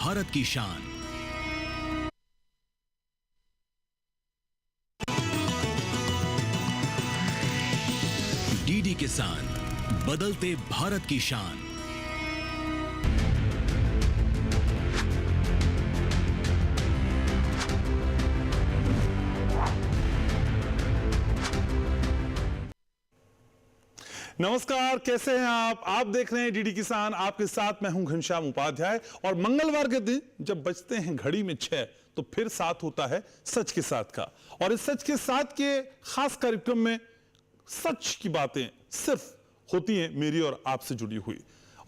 भारत की शान। डीडी किसान, बदलते भारत की शान। नमस्कार, कैसे हैं आप देख रहे हैं डीडी किसान। आपके साथ मैं हूं घनश्याम उपाध्याय। और मंगलवार के दिन जब बजते हैं घड़ी में 6 तो फिर साथ होता है सच के साथ का। और इस सच के साथ के खास कार्यक्रम में सच की बातें सिर्फ होती हैं मेरी और आपसे जुड़ी हुई।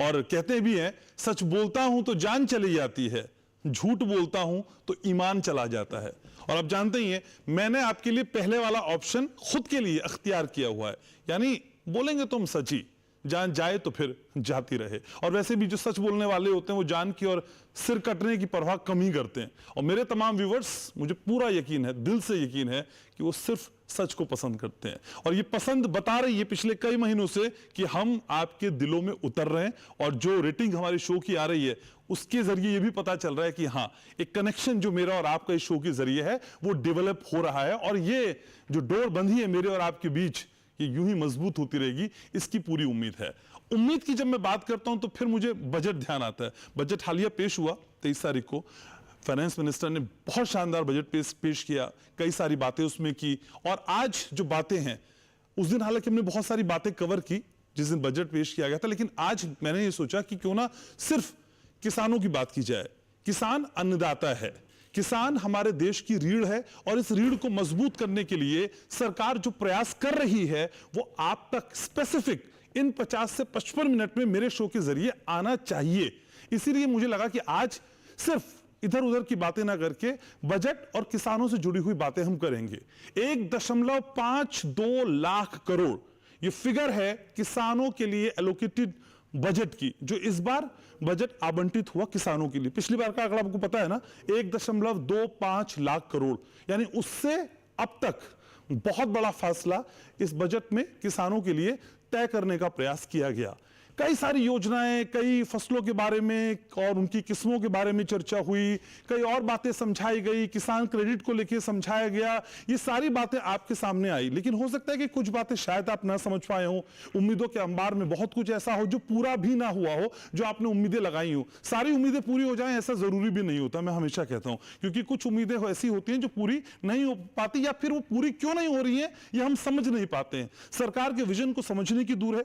और कहते भी हैं, सच बोलता हूं तो जान चली जाती है, झूठ बोलता हूं तो ईमान चला जाता है। और आप जानते ही हैं, मैंने आपके लिए पहले वाला ऑप्शन खुद के लिए अख्तियार किया हुआ है, यानी बोलेंगे तुम सच ही, जान जाए तो फिर जाती रहे। और वैसे भी जो सच बोलने वाले होते हैं वो जान की और सिर कटने की परवाह कम ही करते हैं। और मेरे तमाम व्यूवर्स, मुझे पूरा यकीन है, दिल से यकीन है कि वो सिर्फ सच को पसंद करते हैं। और ये पसंद बता रही है पिछले कई महीनों से कि हम आपके दिलों में उतर रहे हैं। और जो रेटिंग हमारे शो की आ रही है उसके जरिए ये भी पता चल रहा है कि हाँ, एक कनेक्शन जो मेरा और आपका इस शो के जरिए है वो डेवलप हो रहा है। और ये जो डोर बंधी है मेरे और आपके बीच, ये यूं ही मजबूत होती रहेगी, इसकी पूरी उम्मीद है। उम्मीद की जब मैं बात करता हूं तो फिर मुझे बजट ध्यान आता है। बजट हालिया पेश हुआ 23 तारीख को। फाइनेंस मिनिस्टर ने बहुत शानदार बजट पेश किया, कई सारी बातें उसमें की। और आज जो बातें हैं, उस दिन हालांकि हमने बहुत सारी बातें कवर की जिस दिन बजट पेश किया गया था, लेकिन आज मैंने ये सोचा कि क्यों ना सिर्फ किसानों की बात की जाए। किसान अन्नदाता है, किसान हमारे देश की रीढ़ है। और इस रीढ़ को मजबूत करने के लिए सरकार जो प्रयास कर रही है वो आप तक स्पेसिफिक इन 50 से 55 मिनट में मेरे शो के जरिए आना चाहिए। इसीलिए मुझे लगा कि आज सिर्फ इधर उधर की बातें ना करके बजट और किसानों से जुड़ी हुई बातें हम करेंगे। 1.52 लाख करोड़ ये फिगर है किसानों के लिए एलोकेटेड बजट की, जो इस बार बजट आवंटित हुआ किसानों के लिए। पिछली बार का आंकड़ा आपको पता है ना, 1.25 लाख करोड़, यानी उससे अब तक बहुत बड़ा फासला इस बजट में किसानों के लिए तय करने का प्रयास किया गया। कई सारी योजनाएं, कई फसलों के बारे में और उनकी किस्मों के बारे में चर्चा हुई, कई और बातें समझाई गई, किसान क्रेडिट को लेकर समझाया गया। ये सारी बातें आपके सामने आई, लेकिन हो सकता है कि कुछ बातें शायद आप ना समझ पाए हो। उम्मीदों के अंबार में बहुत कुछ ऐसा हो जो पूरा भी ना हुआ हो, जो आपने उम्मीदें लगाई हो। सारी उम्मीदें पूरी हो जाएं ऐसा जरूरी भी नहीं होता, मैं हमेशा कहता हूं, क्योंकि कुछ उम्मीदें ऐसी होती हैं जो पूरी नहीं हो पाती, या फिर वो पूरी क्यों नहीं हो रही है ये हम समझ नहीं पाते हैं। सरकार के विजन को समझने की दूर है,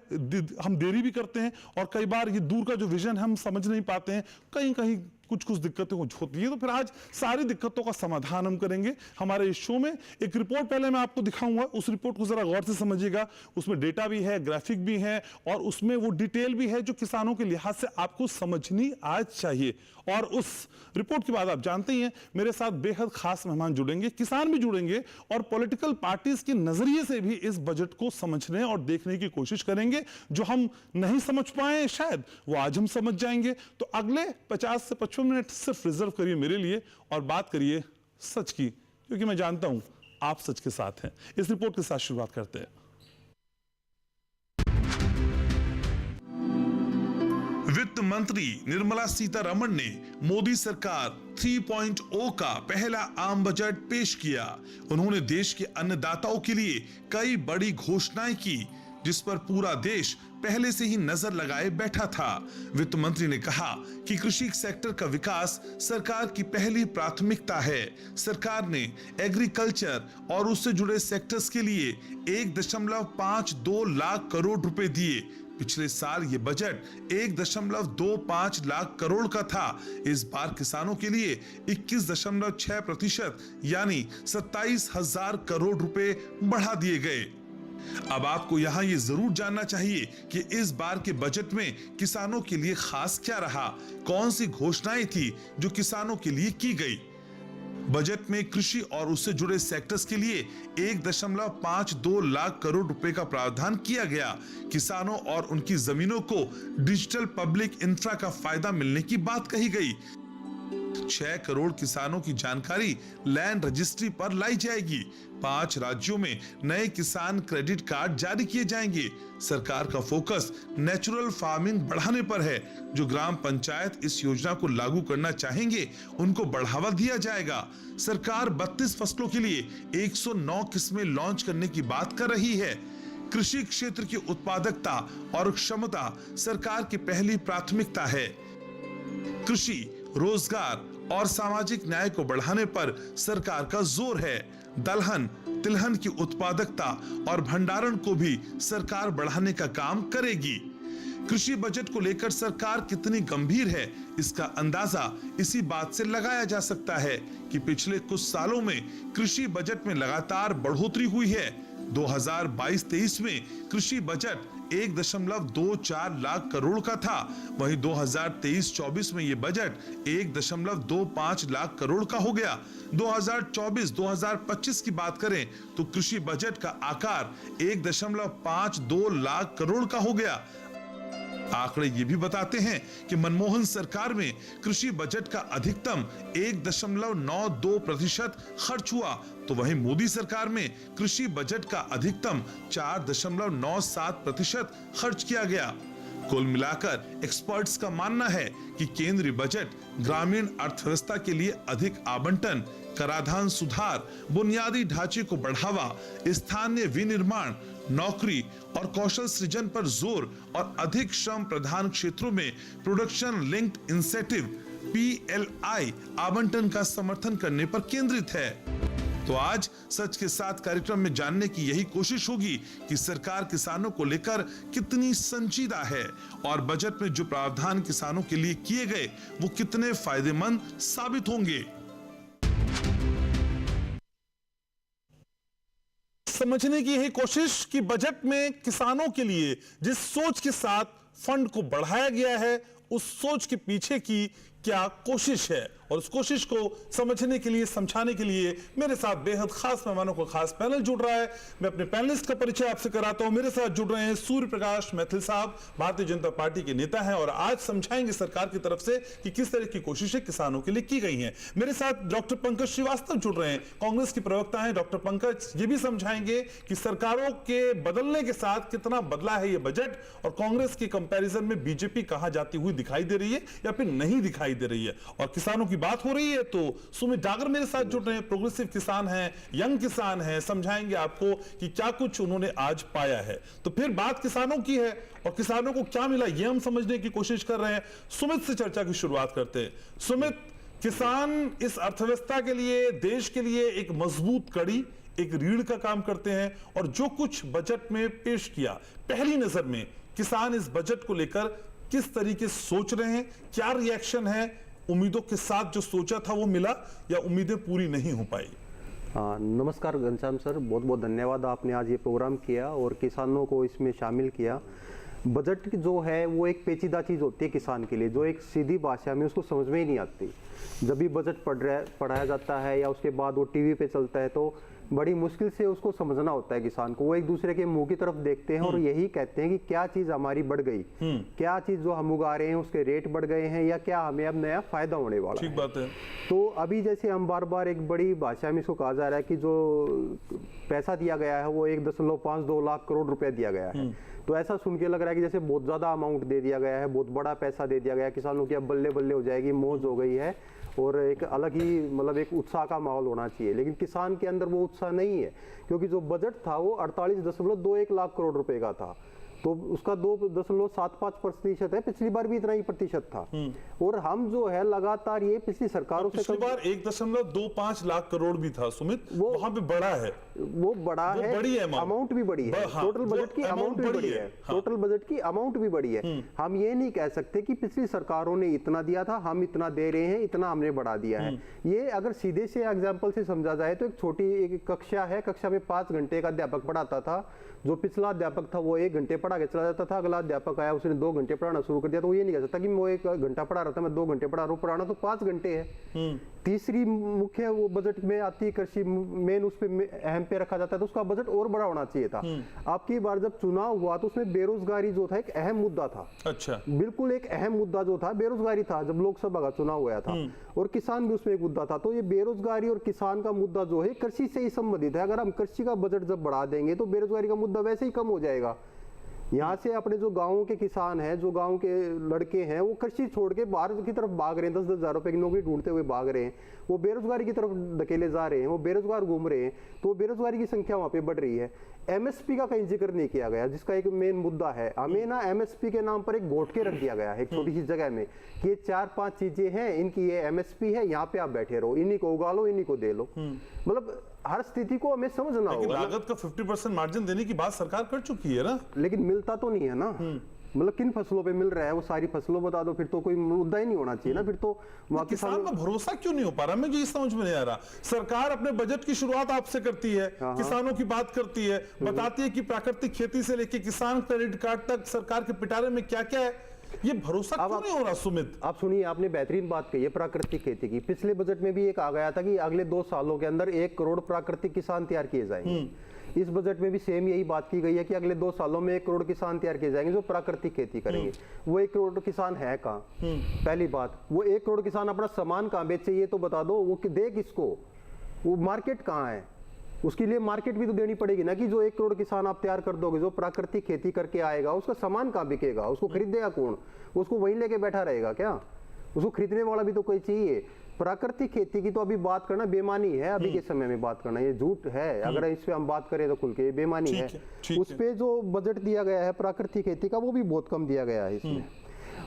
हम देरी भी करते हैं। और कई बार ये दूर का जो विजन हम समझ नहीं पाते हैं, कहीं कहीं कुछ दिक्कतें होती है। तो फिर आज सारी दिक्कतों का समाधान हम करेंगे हमारे इस शो में। एक रिपोर्ट पहले मैं आपको दिखाऊंगा, उस रिपोर्ट को जरा गौर से समझिएगा। उसमें डेटा भी है, ग्राफिक भी है, और उसमें वो डिटेल भी है जो किसानों के लिहाज से आपको समझनी आज चाहिए। और उस रिपोर्ट के बाद आप जानते ही हैं मेरे साथ बेहद खास मेहमान जुड़ेंगे, किसान भी जुड़ेंगे, और पॉलिटिकल पार्टीज के नजरिए से भी इस बजट को समझने और देखने की कोशिश करेंगे। जो हम नहीं समझ पाए शायद वो आज हम समझ जाएंगे। तो अगले 50 से 55 मिनट सिर्फ रिजर्व करिए मेरे लिए और बात करिए सच की, क्योंकि मैं जानता हूं आप सच के साथ हैं। इस रिपोर्ट के साथ शुरुआत करते हैं। वित्त मंत्री निर्मला सीतारमण ने मोदी सरकार 3.0 का पहला आम बजट पेश किया। उन्होंने देश के अन्नदाताओं के लिए कई बड़ी घोषणाएं की, जिस पर पूरा देश पहले से ही नजर लगाए बैठा था। वित्त मंत्री ने कहा कि कृषि सेक्टर का विकास सरकार की पहली प्राथमिकता है। सरकार ने एग्रीकल्चर और उससे जुड़े सेक्टर्स के लिए 1.52 लाख करोड़ रुपए दिए। पिछले साल ये बजट 1.25 लाख करोड़ का था। इस बार किसानों के लिए 21.6% यानी 27,000 करोड़ रुपए बढ़ा दिए गए। अब आपको यहां ये जरूर जानना चाहिए कि इस बार के बजट में किसानों के लिए खास क्या रहा, कौन सी घोषणाएं थी जो किसानों के लिए की गई। बजट में कृषि और उससे जुड़े सेक्टर्स के लिए 1.52 लाख करोड़ रुपए का प्रावधान किया गया। किसानों और उनकी जमीनों को डिजिटल पब्लिक इंफ्रा का फायदा मिलने की बात कही गई। 6 करोड़ किसानों की जानकारी लैंड रजिस्ट्री पर लाई जाएगी। 5 राज्यों में नए किसान क्रेडिट कार्ड जारी किए जाएंगे। सरकार का फोकस नेचुरल फार्मिंग बढ़ाने पर है। जो ग्राम पंचायत इस योजना को लागू करना चाहेंगे उनको बढ़ावा दिया जाएगा। सरकार 32 फसलों के लिए 109 किस्में लॉन्च करने की बात कर रही है। कृषि क्षेत्र की उत्पादकता और क्षमता सरकार की पहली प्राथमिकता है। कृषि, रोजगार और सामाजिक न्याय को बढ़ाने पर सरकार का जोर है। दलहन, तिलहन की उत्पादकता और भंडारण को भी सरकार बढ़ाने का काम करेगी। कृषि बजट को लेकर सरकार कितनी गंभीर है, इसका अंदाजा इसी बात से लगाया जा सकता है कि पिछले कुछ सालों में कृषि बजट में लगातार बढ़ोतरी हुई है। 2022-23 में कृषि बजट 1.24 लाख करोड़ का था, वहीं 2023-24 में ये बजट 1.25 लाख करोड़ का हो गया। 2024-2025 की बात करें तो कृषि बजट का आकार 1.52 लाख करोड़ का हो गया। आंकड़े ये भी बताते हैं कि मनमोहन सरकार में कृषि बजट का अधिकतम 1.92% खर्च हुआ, तो वहीं मोदी सरकार में कृषि बजट का अधिकतम 4.97% खर्च किया गया। कुल मिलाकर एक्सपर्ट्स का मानना है कि केंद्रीय बजट ग्रामीण अर्थव्यवस्था के लिए अधिक आवंटन, कराधान सुधार, बुनियादी ढांचे को बढ़ावा, स्थानीय विनिर्माण, नौकरी और कौशल सृजन पर जोर और अधिक श्रम प्रधान क्षेत्रों में प्रोडक्शन लिंक्ड इंसेंटिव PLI आवंटन का समर्थन करने पर केंद्रित है। तो आज सच के साथ कार्यक्रम में जानने की यही कोशिश होगी कि सरकार किसानों को लेकर कितनी संजीदा है और बजट में जो प्रावधान किसानों के लिए किए गए वो कितने फायदेमंद साबित होंगे। समझने की यही कोशिश कि बजट में किसानों के लिए जिस सोच के साथ फंड को बढ़ाया गया है, उस सोच के पीछे की क्या कोशिश है, और उस कोशिश को समझने के लिए, समझाने के लिए मेरे साथ बेहद खास मेहमानों का खास पैनल जुड़ रहा है। मैं अपने पैनलिस्ट का परिचय आपसे कराता हूं। मेरे साथ जुड़ रहे हैं सूर्य प्रकाश मैथिल साहब, भारतीय जनता पार्टी के नेता हैं और आज समझाएंगे सरकार की तरफ से कि किस तरह की कोशिशें किसानों के लिए की गई हैं। मेरे साथ डॉक्टर पंकज श्रीवास्तव जुड़ रहे हैं, कांग्रेस की प्रवक्ता हैं। डॉक्टर पंकज ये भी समझाएंगे कि सरकारों के बदलने के साथ कितना बदला है ये बजट और कांग्रेस के कंपैरिजन में बीजेपी कहां जाती हुई दिखाई दे रही है या फिर नहीं दिखाई दे रही है। और किसानों की बात हो रही है तो सुमित डागर मेरे साथ जुड़ रहे हैं, प्रोग्रेसिव किसान हैं, यंग किसान हैं, समझाएंगे आपको कि क्या कुछ उन्होंने आज पाया है। तो फिर बात किसानों की है और किसानों को क्या मिला ये हम समझने की कोशिश कर रहे हैं। सुमित से चर्चा की शुरुआत करते हैं। सुमित, किसान इस अर्थव्यवस्था के लिए, देश के लिए एक मजबूत कड़ी, एक रीढ़ का काम करते हैं और जो कुछ बजट में पेश किया, पहली नजर में किसान इस बजट को लेकर किस तरीके से सोच रहे हैं, क्या रिएक्शन है? उम्मीदों के साथ जो सोचा था वो मिला या उम्मीदें पूरी नहीं हो पाई? नमस्कार घनश्याम सर, बहुत बहुत धन्यवाद, आपने आज ये प्रोग्राम किया और किसानों को इसमें शामिल किया। बजट जो है वो एक पेचीदा चीज़ होती है किसान के लिए, जो एक सीधी भाषा में उसको समझ में ही नहीं आती। जब भी बजट पढ़ाया जाता है या उसके बाद वो टीवी पे चलता है तो बड़ी मुश्किल से उसको समझना होता है किसान को। वो एक दूसरे के मुंह की तरफ देखते हैं और यही कहते हैं कि क्या चीज हमारी बढ़ गई, क्या चीज जो हम उगा रहे हैं उसके रेट बढ़ गए हैं या क्या हमें अब नया फायदा होने वाला है। ठीक बात है। तो अभी जैसे हम बार बार एक बड़ी भाषा में इसको कहा जा रहा है कि जो पैसा दिया गया है वो 1.52 लाख करोड़ रुपया दिया गया है। तो ऐसा सुन के लग रहा है कि जैसे बहुत ज्यादा अमाउंट दे दिया गया है, बहुत बड़ा पैसा दे दिया गया है, किसानों की अब बल्ले बल्ले हो जाएगी, मौज हो गई है और एक अलग ही मतलब एक उत्साह का माहौल होना चाहिए। लेकिन किसान के अंदर वो उत्साह नहीं है, क्योंकि जो बजट था वो 48.21 लाख करोड़ रुपए का था, तो उसका 2.75% है। पिछली बार भी इतना ही प्रतिशत था और हम जो है लगातार ये पिछली सरकारों से पिछली बार 1.25 लाख करोड़ भी था सुमित, वो वहां पे बड़ा है, वो बड़ा है, बड़ी है, अमाउंट भी बड़ी है, टोटल बजट की अमाउंट भी बड़ी है, टोटल बजट की अमाउंट भी बड़ी है। हम ये नहीं कह सकते कि पिछली सरकारों ने इतना दिया था, हम इतना दे रहे हैं, इतना हमने बढ़ा दिया है। ये अगर सीधे से एग्जाम्पल से समझा जाए तो एक छोटी एक कक्षा है, कक्षा में 5 घंटे का अध्यापक पढ़ाता था, जो पिछला अध्यापक था वो 1 घंटे पढ़ा के चला जाता था, अगला अध्यापक आया उसने 2 घंटे पढ़ाना शुरू कर दिया, तो वो ये नहीं कह सकता कि मैं 1 घंटा पढ़ा रहा था, मैं 2 घंटे पढ़ा रहा हूँ, पढ़ाना तो 5 घंटे है। तीसरी मुख्य वो बजट में आती है कृषि, मेन उस पे अहम पे रखा जाता है, तो उसका बजट और बड़ा होना चाहिए था। आपकी बार जब चुनाव हुआ तो उसमें बेरोजगारी जो था एक अहम मुद्दा था। अच्छा, बिल्कुल एक अहम मुद्दा जो था बेरोजगारी था जब लोकसभा का चुनाव हुआ था, और किसान भी उसमें एक मुद्दा था। तो ये बेरोजगारी और किसान का मुद्दा जो है कृषि से ही संबंधित है। अगर हम कृषि का बजट जब बढ़ा देंगे तो बेरोजगारी का मुद्दा वैसे ही कम हो जाएगा। यहाँ से अपने जो गाँव के किसान हैं, जो गाँव के लड़के हैं, वो कृषि छोड़ के बाहर की तरफ भाग रहे हैं, 10-10 हज़ार रुपए की नौकरी ढूंढते हुए भाग रहे हैं, वो बेरोजगारी की तरफ धकेले जा रहे हैं, वो बेरोजगार घूम रहे हैं, तो बेरोजगारी की संख्या वहाँ पे बढ़ रही है। एमएसपी का कहीं जिक्र नहीं किया गया, जिसका एक मेन मुद्दा है। हमें ना एमएसपी के नाम पर एक घोटके रख दिया गया है एक छोटी सी जगह में कि ये 4-5 चीजें हैं, इनकी ये एमएसपी है, यहाँ पे आप बैठे रहो, इन्हीं को उगा लो, इन्हीं को दे लो। मतलब हर स्थिति को हमें समझना होगा। लागत का 50% मार्जिन देने की बात सरकार कर चुकी है ना, लेकिन मिलता तो नहीं है ना। मतलब किन फसलों पे मिल रहा है वो सारी फसलों बता दो, फिर तो कोई मुद्दा ही नहीं होना चाहिए ना। फिर तो किसान का भरोसा क्यों नहीं हो पा रहा, मुझे ये समझ में नहीं आ रहा। सरकार अपने बजट की शुरुआत आपसे करती है, किसानों की बात करती है, बताती है कि प्राकृतिक खेती से लेकर किसान क्रेडिट कार्ड तक सरकार के पिटारे में क्या क्या है, ये भरोसा क्यों नहीं हो रहा। सुमित, आप सुनिए, आपने बेहतरीन बात कही है प्राकृतिक खेती की। पिछले बजट में भी एक आ गया था कि अगले 2 सालों के अंदर 1 करोड़ प्राकृतिक किसान तैयार किए जाएंगे। इस बजट में भी सेम यही बात की गई है कि अगले 2 सालों में 1 करोड़ किसान तैयार किए जाएंगे जो प्राकृतिक खेती करेंगे। वो 1 करोड़ किसान है कहाँ? पहली बात, वो 1 करोड़ किसान अपना सामान कहाँ बेचे ये तो बता दो, वो दे किसको, वो मार्केट कहाँ है? उसके लिए मार्केट भी तो देनी पड़ेगी ना, कि जो 1 करोड़ किसान आप तैयार कर दोगे, जो प्राकृतिक खेती करके आएगा, उसका सामान कहाँ बिकेगा, उसको खरीदेगा कौन? उसको वहीं लेके बैठा रहेगा क्या? उसको खरीदने वाला भी तो कोई चाहिए। प्राकृतिक खेती की तो अभी बात करना बेमानी है, अभी के समय में बात करना ये झूठ है। अगर इस पे हम बात करें तो खुल के बेमानी है। उस पे जो बजट दिया गया है प्राकृतिक खेती का वो भी बहुत कम दिया गया है इसमें।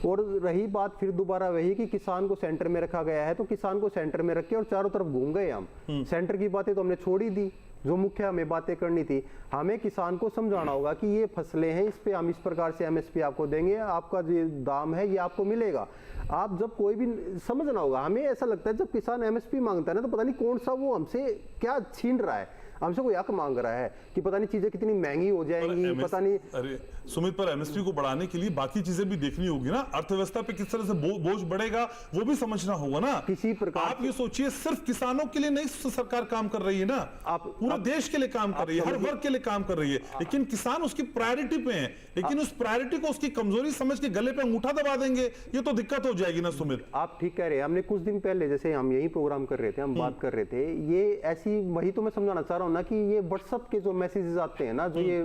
और रही बात फिर दोबारा वही कि किसान को सेंटर में रखा गया है, तो किसान को सेंटर में रखे और चारों तरफ घूम गए हम। सेंटर की बातें तो हमने छोड़ ही दी, जो मुख्य हमें बातें करनी थी। हमें किसान को समझाना होगा कि ये फसलें हैं, इस पे हम इस प्रकार से एमएसपी आपको देंगे, आपका जो दाम है ये आपको मिलेगा। आप जब कोई भी समझना होगा, हमें ऐसा लगता है जब किसान एमएसपी मांगता है ना, तो पता नहीं कौन सा वो हमसे क्या छीन रहा है, हमसे कोई हक मांग रहा है कि पता नहीं चीजें कितनी महंगी हो जाएंगी, पता नहीं। अरे सुमित, पर एमएसपी को बढ़ाने के लिए बाकी चीजें भी देखनी होगी ना, अर्थव्यवस्था पे किस तरह से बोझ बढ़ेगा वो भी समझना होगा ना। किसी प्रकार आप ये सोचिए, सिर्फ किसानों के लिए नहीं सरकार काम कर रही है ना, आप पूरा देश के लिए काम कर रही है, हर वर्ग के लिए काम कर रही है, लेकिन किसान उसकी प्रायोरिटी पे है। लेकिन उस प्रायोरिटी को उसकी कमजोरी समझ के गले पे अंगूठा दबा देंगे, ये तो दिक्कत हो जाएगी ना सुमित। आप ठीक कह रहे हैं। हमने कुछ दिन पहले जैसे हम यही प्रोग्राम कर रहे थे, हम बात कर रहे थे, ये ऐसी, वही तो मैं समझाना चाह रहा हूँ ना कि ये व्हाट्सएप के जो मैसेजेस आते हैं ना, जो ये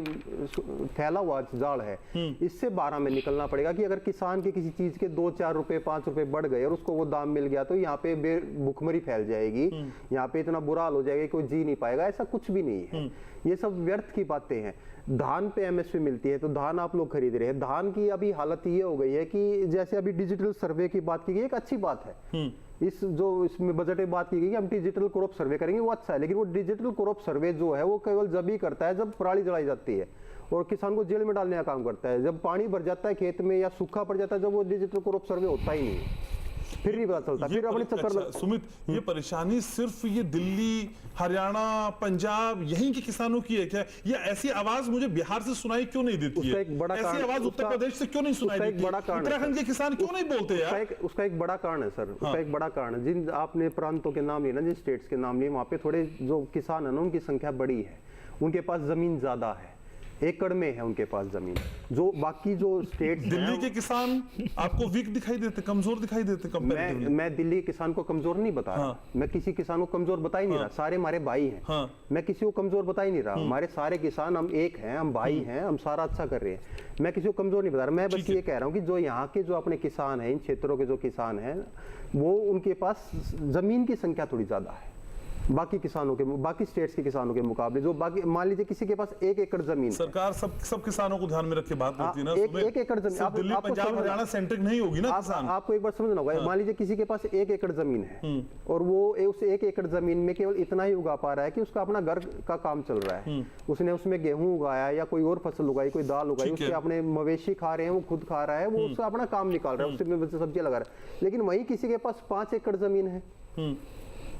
फैला हुआ जाल है, इससे बाहर हमें निकलना पड़ेगा कि अगर किसान के किसी चीज के 2-4 रुपए 5 रुपए बढ़ गए और उसको वो दाम मिल गया तो यहाँ पे भुखमरी फैल जाएगी, यहाँ पे इतना बुरा हाल हो जाएगा, कोई जी नहीं पाएगा। ऐसा कुछ भी नहीं है, ये सब व्यर्थ की बातें हैं। धान पे एमएसपी मिलती है तो धान आप लोग खरीद रहे हैं। धान की अभी हालत ये हो गई है कि जैसे अभी डिजिटल सर्वे की बात की गई, एक अच्छी बात है। इस जो इसमें बजट में बात की गई कि हम डिजिटल क्रॉप सर्वे करेंगे, वो अच्छा है, लेकिन वो डिजिटल क्रॉप सर्वे जो है वो केवल जब ही करता है जब पराली जलाई जाती है और किसान को जेल में डालने का काम करता है। जब पानी भर जाता है खेत में या सूखा पड़ जाता है, जब वो डिजिटल क्रॉप सर्वे होता ही नहीं है, फिर नहीं पता चलता, फिर अपने चक्कर। अच्छा, सुमित, ये परेशानी सिर्फ ये दिल्ली, हरियाणा, पंजाब यहीं के किसानों की है क्या? ये ऐसी आवाज मुझे बिहार से सुनाई क्यों नहीं देती है? ऐसी आवाज उत्तर प्रदेश से क्यों नहीं सुनाई देती? उत्तराखंड के किसान क्यों नहीं बोलते यार? उसका एक बड़ा कारण है सर, उसका एक बड़ा कारण है। जिन आपने प्रांतों के नाम लिए ना, जिन स्टेट्स के नाम लिए, वहाँ पे थोड़े जो किसान है ना उनकी संख्या बड़ी है, उनके पास जमीन ज्यादा है, एकड़ में है उनके पास जमीन। जो बाकी जो स्टेट्स, दिल्ली के किसान आपको वीक दिखाई देते, कमजोर दिखाई देते कंपैरेटिवली? मैं दिल्ली के किसान को कमजोर नहीं बता रहा। मैं किसी किसान को कमजोर बता ही नहीं रहा, सारे हमारे भाई हैं। मैं किसी को कमजोर बता ही नहीं रहा, हमारे सारे किसान हम एक हैं, हम भाई हैं, हम सारा अच्छा कर रहे हैं। मैं किसी को कमजोर नहीं बता रहा। मैं बस ये कह रहा हूँ कि जो यहाँ के जो अपने किसान हैं, इन क्षेत्रों के जो किसान हैं, वो उनके पास जमीन की संख्या थोड़ी ज्यादा है बाकी किसानों के, बाकी स्टेट्स के किसानों के मुकाबले। जो बाकी, मान लीजिए किसी के पास 1 एकड़ जमीन, सरकार सब किसानों को ध्यान में रख के बात करती है ना। 1 एकड़ जमीन, दिल्ली, पंजाब, हरियाणा सेंट्रिक नहीं होगी ना किसान। आपको एक बार समझना होगा। मान लीजिए किसी के पास 1 एकड़ जमीन है और वो उस 1 एकड़ जमीन में केवल इतना ही उगा पा रहा है कि उसका अपना घर का काम चल रहा है। उसने उसमें गेहूं उगाया या कोई और फसल उगाई, कोई दाल उगाई, उसके अपने मवेशी खा रहे हैं, वो खुद खा रहा है, वो उसका अपना काम निकाल रहा है, उससे सब्जियां लगा रहा है। लेकिन वही किसी के पास 5 एकड़ जमीन है,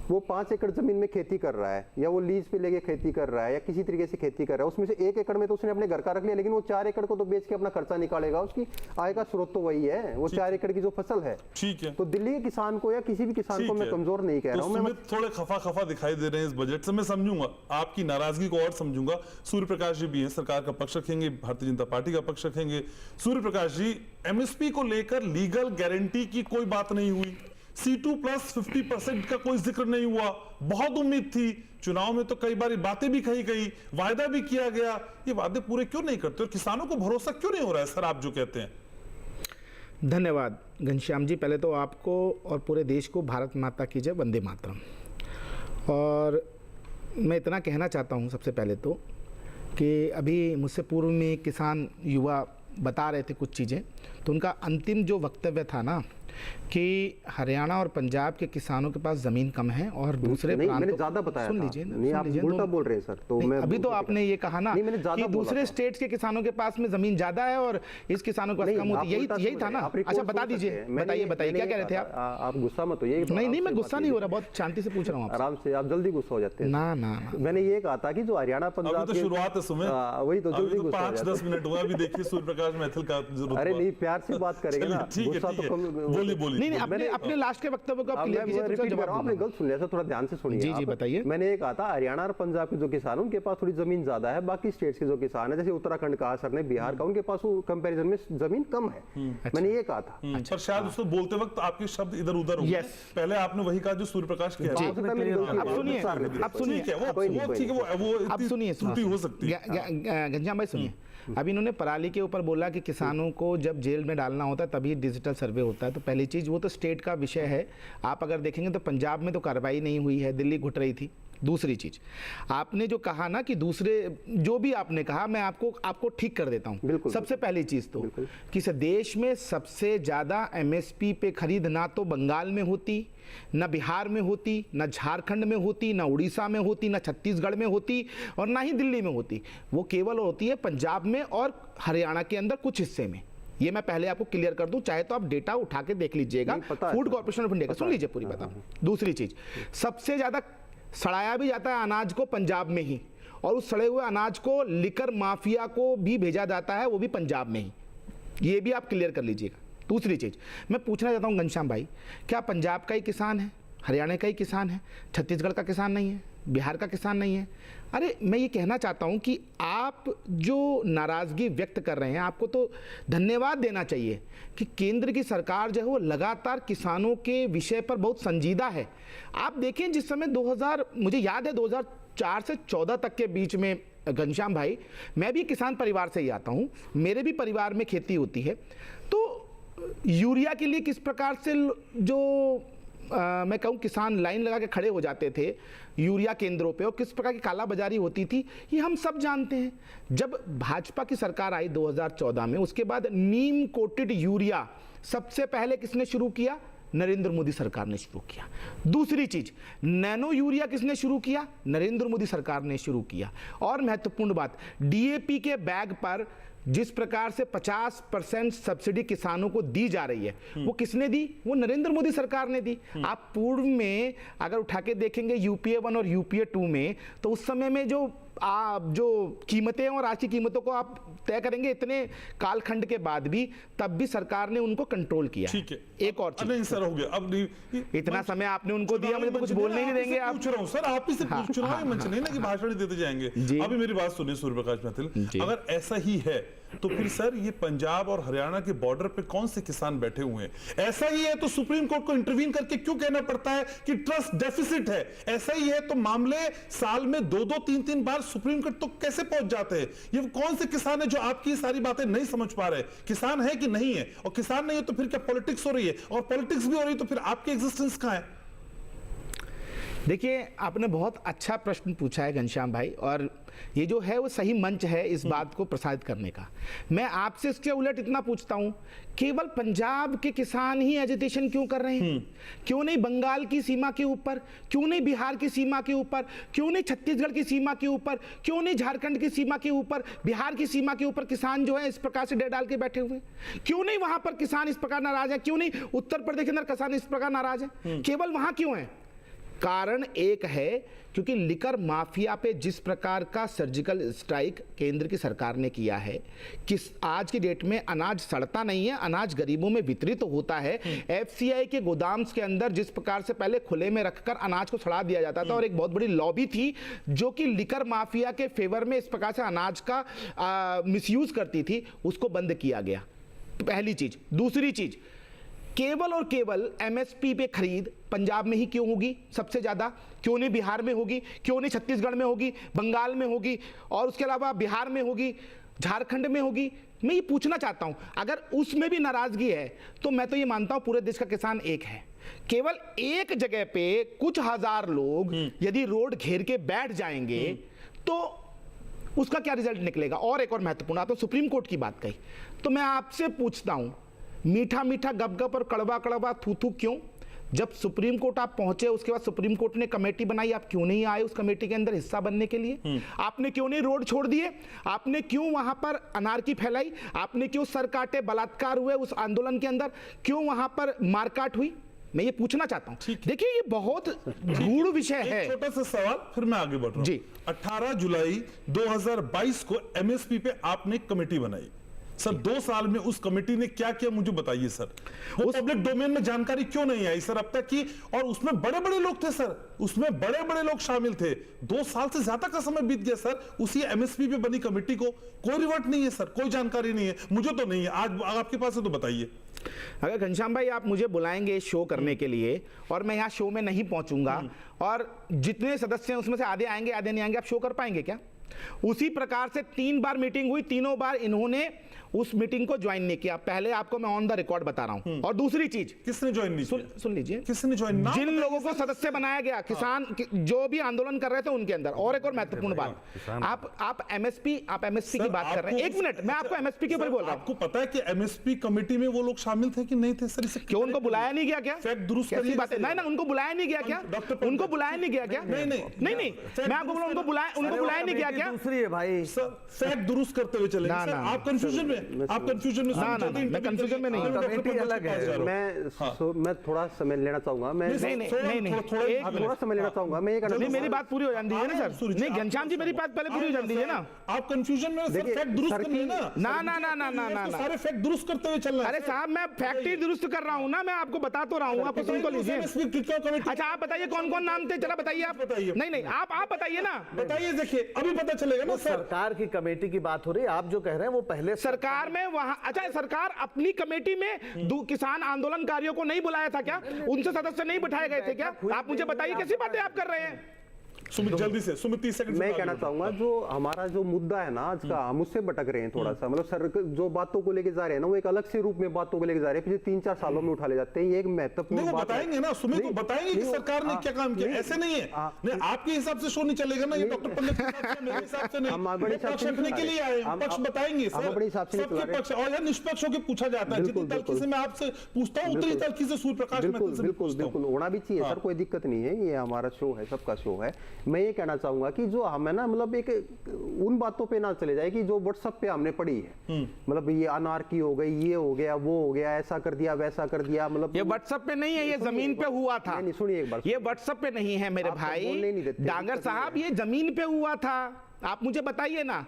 वो 5 एकड़ जमीन में खेती कर रहा है या वो लीज पे लेके खेती कर रहा है या किसी तरीके से खेती कर रहा है, उसमें से 1 एकड़ में तो उसने अपने घर का रख लिया, लेकिन वो 4 एकड़ को तो बेच के अपना खर्चा निकालेगा, उसकी आय का स्रोत तो वही है, वो 4 एकड़ की जो फसल है। ठीक है, तो दिल्ली के किसान को या किसी भी किसान को मैं कमजोर नहीं कह रहा हूँ। मैं थोड़े खफा दिखाई दे रहे हैं इस बजट से, मैं समझूंगा आपकी नाराजगी को और समझूंगा। सूर्य प्रकाश जी भी हैं, सरकार का पक्ष रखेंगे, भारतीय जनता पार्टी का पक्ष रखेंगे। सूर्य प्रकाश जी, एमएसपी को लेकर लीगल गारंटी की कोई बात नहीं हुई, C2 प्लस 50% का कोई जिक्र नहीं हुआ, बहुत उम्मीद थी, चुनाव में तो कई बार बातें भी कही गई, वायदा भी किया गया, ये वादे पूरे क्यों नहीं करते और किसानों को भरोसा क्यों नहीं हो रहा है सर, आप जो कहते हैं? धन्यवाद घनश्याम जी, पहले तो आपको और पूरे देश को भारत माता की जय, वंदे मातरम। और मैं इतना कहना चाहता हूँ सबसे पहले तो कि अभी मुझसे पूर्व में किसान युवा बता रहे थे कुछ चीज़ें, तो उनका अंतिम जो वक्तव्य था ना कि हरियाणा और पंजाब के किसानों के पास जमीन कम है और दूसरे नहीं, मैंने ज्यादा बताया सुन था। लीजिए, नहीं, आप उल्टा बोल रहे हैं सर। तो मैं अभी तो आपने ये कहा ना कि दूसरे स्टेट्स के किसानों के पास में जमीन ज्यादा है और इस किसानों के पास कम होती है, यही था ना? अच्छा बता दीजिए, बताइए क्या कह रहे थे आप? गुस्सा मत होइए। नहीं, मैं गुस्सा नहीं हो रहा, बहुत शांति से पूछ रहा हूँ। आराम से, आप जल्दी गुस्सा हो जाते हैं। ना, मैंने ये कहा था कि जो हरियाणा पंजाब की शुरुआत है सुमित, वही तो जल्दी 5-10 मिनट हुआ, अभी देखिए सूर्य प्रकाश मैथिल का जरूरत। अरे नहीं, प्यार से बात करेंगे ना, गुस्सा तो बोलिए। नहीं, अपने लास्ट के वक्तव्य को आप क्लियर कीजिए, तो जवाब आपने गलत सुन लिया सर, थोड़ा ध्यान से सुनिए। जी बताइए। मैंने ये कहा था हरियाणा और पंजाब के जो किसान उनके पास थोड़ी जमीन ज्यादा है, बाकी स्टेट्स के जो किसान है, जैसे उत्तराखंड कहा सर ने, बिहार का, उनके पास कंपैरिजन में जमीन कम है। मैंने ये कहा था। पर शायद उसको बोलते वक्त आपके शब्द इधर उधर हो गए। पहले आपने वही कहा जो सूर्य प्रकाश कह रहे थे। अब सुनिए, त्रुटि हो सकती है। घनश्याम भाई सुनिए, अभी इन्होंने पराली के ऊपर बोला कि किसानों को जब जेल में डालना होता है तभी डिजिटल सर्वे होता है। तो पहली चीज़, वो तो स्टेट का विषय है, आप अगर देखेंगे तो पंजाब में तो कार्रवाई नहीं हुई है, दिल्ली घुट रही थी। दूसरी चीज, आपने जो कहा ना कि दूसरे, जो भी आपने कहा मैं आपको ठीक कर देता हूं। सबसे पहली चीज तो कि इस देश में सबसे ज्यादा एमएसपी पे खरीद ना तो बंगाल में होती, न बिहार में होती, न झारखंड में होती, न उड़ीसा में होती, न छत्तीसगढ़ में होती और ना ही दिल्ली में होती। वो केवल होती है पंजाब में और हरियाणा के अंदर कुछ हिस्से में। ये मैं पहले आपको क्लियर कर दूं, चाहे तो आप डेटा उठा के देख लीजिएगा, फूड कॉर्पोरेशन ऑफ इंडिया का, सुन लीजिए पूरी बात। दूसरी चीज, सबसे ज्यादा सड़ाया भी जाता है अनाज को पंजाब में ही, और उस सड़े हुए अनाज को लिकर माफिया को भी भेजा जाता है, वो भी पंजाब में ही। ये भी आप क्लियर कर लीजिएगा। दूसरी चीज मैं पूछना चाहता हूं घनश्याम भाई, क्या पंजाब का ही किसान है, हरियाणा का ही किसान है, छत्तीसगढ़ का किसान नहीं है, बिहार का किसान नहीं है? अरे मैं ये कहना चाहता हूं कि आप जो नाराजगी व्यक्त कर रहे हैं, आपको तो धन्यवाद देना चाहिए कि केंद्र की सरकार जो है वो लगातार किसानों के विषय पर बहुत संजीदा है। आप देखें, जिस समय 2000, मुझे याद है 2004 से 14 तक के बीच में घनश्याम भाई, मैं भी किसान परिवार से ही आता हूं, मेरे भी परिवार में खेती होती है, तो यूरिया के लिए किस प्रकार से जो मैं कहूँ किसान लाइन लगा के खड़े हो जाते थे यूरिया केंद्रों पे, और किस प्रकार की कालाबाजारी होती थी, ये हम सब जानते हैं। जब भाजपा की सरकार आई 2014 में, उसके बाद नीम कोटेड यूरिया सबसे पहले किसने शुरू किया? नरेंद्र मोदी सरकार ने शुरू किया। दूसरी चीज, नैनो यूरिया किसने शुरू किया? नरेंद्र मोदी सरकार ने शुरू किया। और महत्वपूर्ण बात, डीएपी के बैग पर जिस प्रकार से 50% सब्सिडी किसानों को दी जा रही है, वो किसने दी? वो नरेंद्र मोदी सरकार ने दी। आप पूर्व में अगर उठा के देखेंगे यूपीए 1 और यूपीए 2 में, तो उस समय में जो कीमतें और आज की कीमतों को आप तय करेंगे इतने कालखंड के बाद भी, तब भी सरकार ने उनको कंट्रोल किया। ठीक है, एक और चीज, नहीं सर हो गया, अब नहीं, इतना समय आपने उनको दिया, मुझे तो कुछ बोलने ही नहीं देंगे आप। पूछ रहा हूं सर, आप ही से पूछ रहा हूं, मंच नहीं ना कि भाषण देते जाएंगे। अभी मेरी बात सुनिए सूर्य प्रकाश मैथिल, अगर ऐसा ही है तो फिर सर ये पंजाब और हरियाणा के बॉर्डर पे कौन से किसान बैठे हुए हैं? ऐसा ही है तो सुप्रीम कोर्ट को इंटरवीन करके क्यों कहना पड़ता है कि ट्रस्ट डेफिसिट है? ऐसा ही है तो मामले साल में 2-2, 3-3 बार सुप्रीम कोर्ट तो कैसे पहुंच जाते हैं? ये कौन से किसान है जो आपकी सारी बातें नहीं समझ पा रहे? किसान है कि नहीं है? और किसान नहीं है तो फिर क्या पॉलिटिक्स हो रही है? और पॉलिटिक्स भी हो रही है तो फिर आपकी एग्जिस्टेंस कहां है? देखिए, आपने बहुत अच्छा प्रश्न पूछा है घनश्याम भाई, और ये जो है वो सही मंच है इस बात को प्रसारित करने का। मैं आपसे इसके उलट इतना पूछता हूं, केवल पंजाब के किसान ही एजिटेशन क्यों कर रहे हैं? क्यों नहीं बंगाल की सीमा के ऊपर? क्यों नहीं बिहार की सीमा के ऊपर? क्यों नहीं छत्तीसगढ़ की सीमा के ऊपर? क्यों नहीं झारखंड की सीमा के ऊपर? बिहार की सीमा के ऊपर किसान जो है इस प्रकार से डर डाल के बैठे हुए? क्यों नहीं वहां पर किसान इस प्रकार नाराज है? क्यों नहीं उत्तर प्रदेश के अंदर किसान इस प्रकार नाराज है? केवल वहां क्यों है? कारण एक है क्योंकि लिकर माफिया पे जिस प्रकार का सर्जिकल स्ट्राइक केंद्र की सरकार ने किया है कि आज की डेट में अनाज सड़ता नहीं है, अनाज गरीबों में वितरित होता है। एफसीआई के गोदाम्स के अंदर जिस प्रकार से पहले खुले में रखकर अनाज को सड़ा दिया जाता था और एक बहुत बड़ी लॉबी थी जो कि लिकर माफिया के फेवर में इस प्रकार से अनाज का मिसयूज करती थी, उसको बंद किया गया। पहली चीज। दूसरी चीज, केवल और केवल एमएसपी पे खरीद पंजाब में ही क्यों होगी सबसे ज्यादा? क्यों नहीं बिहार में होगी? क्यों नहीं छत्तीसगढ़ में होगी, बंगाल में होगी, और उसके अलावा बिहार में होगी, झारखंड में होगी? मैं ये पूछना चाहता हूं, अगर उसमें भी नाराजगी है तो मैं तो ये मानता हूं पूरे देश का किसान एक है। केवल एक जगह पे कुछ हजार लोग यदि रोड घेर के बैठ जाएंगे तो उसका क्या रिजल्ट निकलेगा? और एक और महत्वपूर्ण, आपने सुप्रीम कोर्ट की बात कही, तो मैं आपसे पूछता हूं, मीठा मीठा गप गप और कड़वा कड़वा थू थू क्यों? जब सुप्रीम कोर्ट आप पहुंचे उसके बाद सुप्रीम कोर्ट ने कमेटी बनाई, आप क्यों नहीं आए उस कमेटी के अंदर हिस्सा बनने के लिए? आपने क्यों नहीं रोड छोड़ दिए? आपने क्यों वहां पर अनारकी फैलाई? आपने क्यों सर काटे, बलात्कार हुए उस आंदोलन के अंदर? क्यों वहां पर मारकाट हुई? मैं ये पूछना चाहता हूं। देखिए ये बहुत गूढ़ विषय है। छोटा सा सवाल, फिर मैं आगे बढ़ रहा हूं। जी। 18 जुलाई 2022 को एमएसपी पे आपने कमेटी बनाई सर। 2 साल में उस कमेटी ने क्या किया मुझे बताइए सर। वो पब्लिक डोमेन में जानकारी क्यों नहीं आई सर अब तक की? और उसमें बड़े बड़े लोग थे सर, उसमें बड़े बड़े लोग शामिल थे। 2 साल से ज्यादा का समय बीत गया सर, उसी एमएसपी पे बनी कमेटी को कोई रिवर्ट नहीं है सर, कोई जानकारी नहीं है, मुझे तो नहीं है। आज आपके पास है तो बताइए। अगर घनश्याम भाई आप मुझे बुलाएंगे शो करने के लिए और मैं यहाँ शो में नहीं पहुंचूंगा और जितने सदस्य हैं उसमें से आधे आएंगे आधे नहीं आएंगे, आप शो कर पाएंगे क्या? उसी प्रकार से 3 बार मीटिंग हुई, तीनों बार इन्होंने उस मीटिंग को ज्वाइन नहीं किया। पहले आपको मैं ऑन द रिकॉर्ड बता रहा हूं। और दूसरी चीज, किसने ज्वाइन नहीं किया? सुन लीजिए, किसने ज्वाइन? जिन लोगों को सदस्य बनाया गया, किसान जो भी आंदोलन कर रहे थे उनके अंदर। और एक और महत्वपूर्ण बात, आप एमएसपी की बात कर रहे हैं। एक मिनट, मैं आपको एमएसपी के ऊपर बोल रहा हूं। आपको पता है कि एमएसपी कमेटी में वो लोग शामिल थे कि नहीं थे सर? इसे क्यों उनको बुलाया नहीं गया क्या? फैक्ट दुरुस्त कैसी बात है? नहीं ना, उनको बुलाया नहीं गया क्या? उनको बुलाया नहीं गया क्या? नहीं, मैं आपको बोला उनको बुलाया नहीं गया क्या? दूसरी है भाई सर, फैक्ट दुरुस्त करते हुए चले सर। आप कंफ्यूजन में, आप कंफ्यूजन में, मैं कंफ्यूजन में नहीं हूं। कमेटी अलग है। मैं थोड़ा समय लेना चाहूंगा। मैं थोड़ा समय लेना चाहूंगा। मैं नहीं, मेरी बात पूरी हो जाती है ना सर। नहीं घनश्याम जी, मेरी बात पहले पूरी हो जाती है ना। आप कंफ्यूजन में सर, फैक्ट दुरुस्त करना है ना। ना सारे फैक्ट दुरुस्त करते हुए चलना है। अरे साहब, मैं फैक्ट ही दुरुस्त कर रहा हूँ ना, मैं आपको बता तो रहा हूँ, आप सुन तो लीजिए। अच्छा आप बताइए कौन कौन नाम थे, चला बताइए आप। नहीं आप बताइए ना, बताइए, देखिए अभी पता चलेगा ना सर। सरकार की कमेटी की बात हो रही है, आप जो कह रहे हैं वो पहले सरकार में वहां, अच्छा सरकार अपनी कमेटी में किसान आंदोलनकारियों को नहीं बुलाया था क्या? उनसे सदस्य नहीं बिठाए गए थे क्या? आप मुझे बताइए कैसी बातें आप कर रहे हैं? सुमित जल्दी से, सुमित 30 सेकंड। मैं कहना चाहूंगा जो हमारा जो मुद्दा है ना आज का, हम उससे भटक रहे हैं थोड़ा सा। मतलब सर जो बातों को लेके जा रहे हैं ना, वो एक अलग से रूप में बातों को लेके जा रहे हैं, पिछले 3-4 सालों में उठा ले जाते हैं। ये एक महत्वपूर्ण बात बताएंगे ना सुमित को, बताएंगे कि सरकार ने क्या काम किया। ऐसे नहीं है, नहीं आपके हिसाब से शो नहीं चलेगा ना, ये डॉक्टर पंडित मेरे हिसाब से नहीं। हम बड़े पक्ष रखने के लिए आए, पक्ष बताएंगे सर, बड़े हिसाब से सबके पक्ष। और यार निष्पक्ष होकर पूछा जाता है, जितनी तलखी से मैं आपसे पूछता हूँ उतनी तलखी से सूर्य प्रकाश बिल्कुल होना भी चाहिए सर, कोई दिक्कत नहीं है। ये हमारा शो है, सबका शो है। मैं ये कहना चाहूंगा कि जो हमें ना, मतलब एक उन बातों पे ना चले जाए कि जो व्हाट्सएप पे हमने पढ़ी है। मतलब ये अनारकी हो गई, ये हो गया, वो हो गया, ऐसा कर दिया, वैसा कर दिया। मतलब ये व्हाट्सएप पे नहीं है, ये जमीन पे हुआ था। नहीं सुनिए एक बार, ये व्हाट्सएप पे नहीं है मेरे भाई डांगर साहब, ये जमीन पे हुआ था। आप मुझे बताइए ना,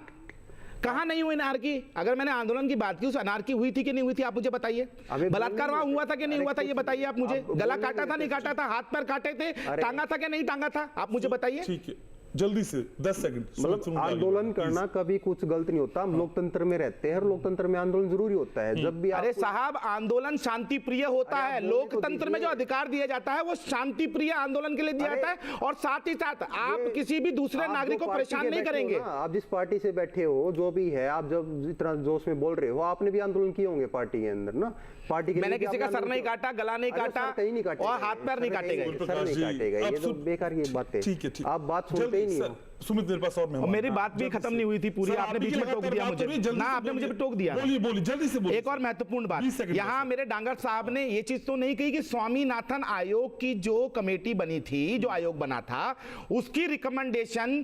कहाँ नहीं हुई अनारकी? अगर मैंने आंदोलन की बात की, उस अनारकी हुई थी कि नहीं हुई थी? आप मुझे बताइए। बलात्कार वहां हुआ था कि नहीं हुआ था? ये बताइए आप मुझे। गला काटा था नहीं काटा था? हाथ पैर काटे थे, टांगा था कि नहीं टांगा था? आप मुझे बताइए। ठीक है, जल्दी से 10 सेकंड। मतलब आंदोलन करना कभी कुछ गलत नहीं होता। हम लोकतंत्र में रहते हैं, लोकतंत्र में आंदोलन जरूरी होता है। जब भी अरे साहब, आंदोलन शांति प्रिय होता है। लोकतंत्र में जो अधिकार दिया जाता है वो शांति प्रिय आंदोलन के लिए दिया जाता है, और साथ ही साथ आप किसी भी दूसरे नागरिक को परेशान नहीं करेंगे। आप जिस पार्टी से बैठे हो, जो भी है, आप जब इतना जोश में बोल रहे हो, आपने भी आंदोलन किए होंगे पार्टी के अंदर ना। पार्टी के मैंने किसी का सर नहीं काटा, गला नहीं काटा, कहीं नहीं काटा, और हाथ पैर नहीं काटे गए। सर नहीं काटेगा, ये तो बेकार की बात है। ठीक है, आप बात सुनते ही नहीं हो। सुमित मेरे पास और मेहमान, मेरी बात भी खत्म नहीं हुई थी पूरी, आपने बीच में टोक दिया मुझे ना, आपने मुझे भी टोक दिया। बोलिए जल्दी से बोलिए। एक और महत्वपूर्ण बात, यहाँ मेरे डांगर साहब ने ये चीज तो नहीं कही कि स्वामीनाथन आयोग की जो कमेटी बनी थी, जो आयोग बना था, उसकी रिकमेंडेशन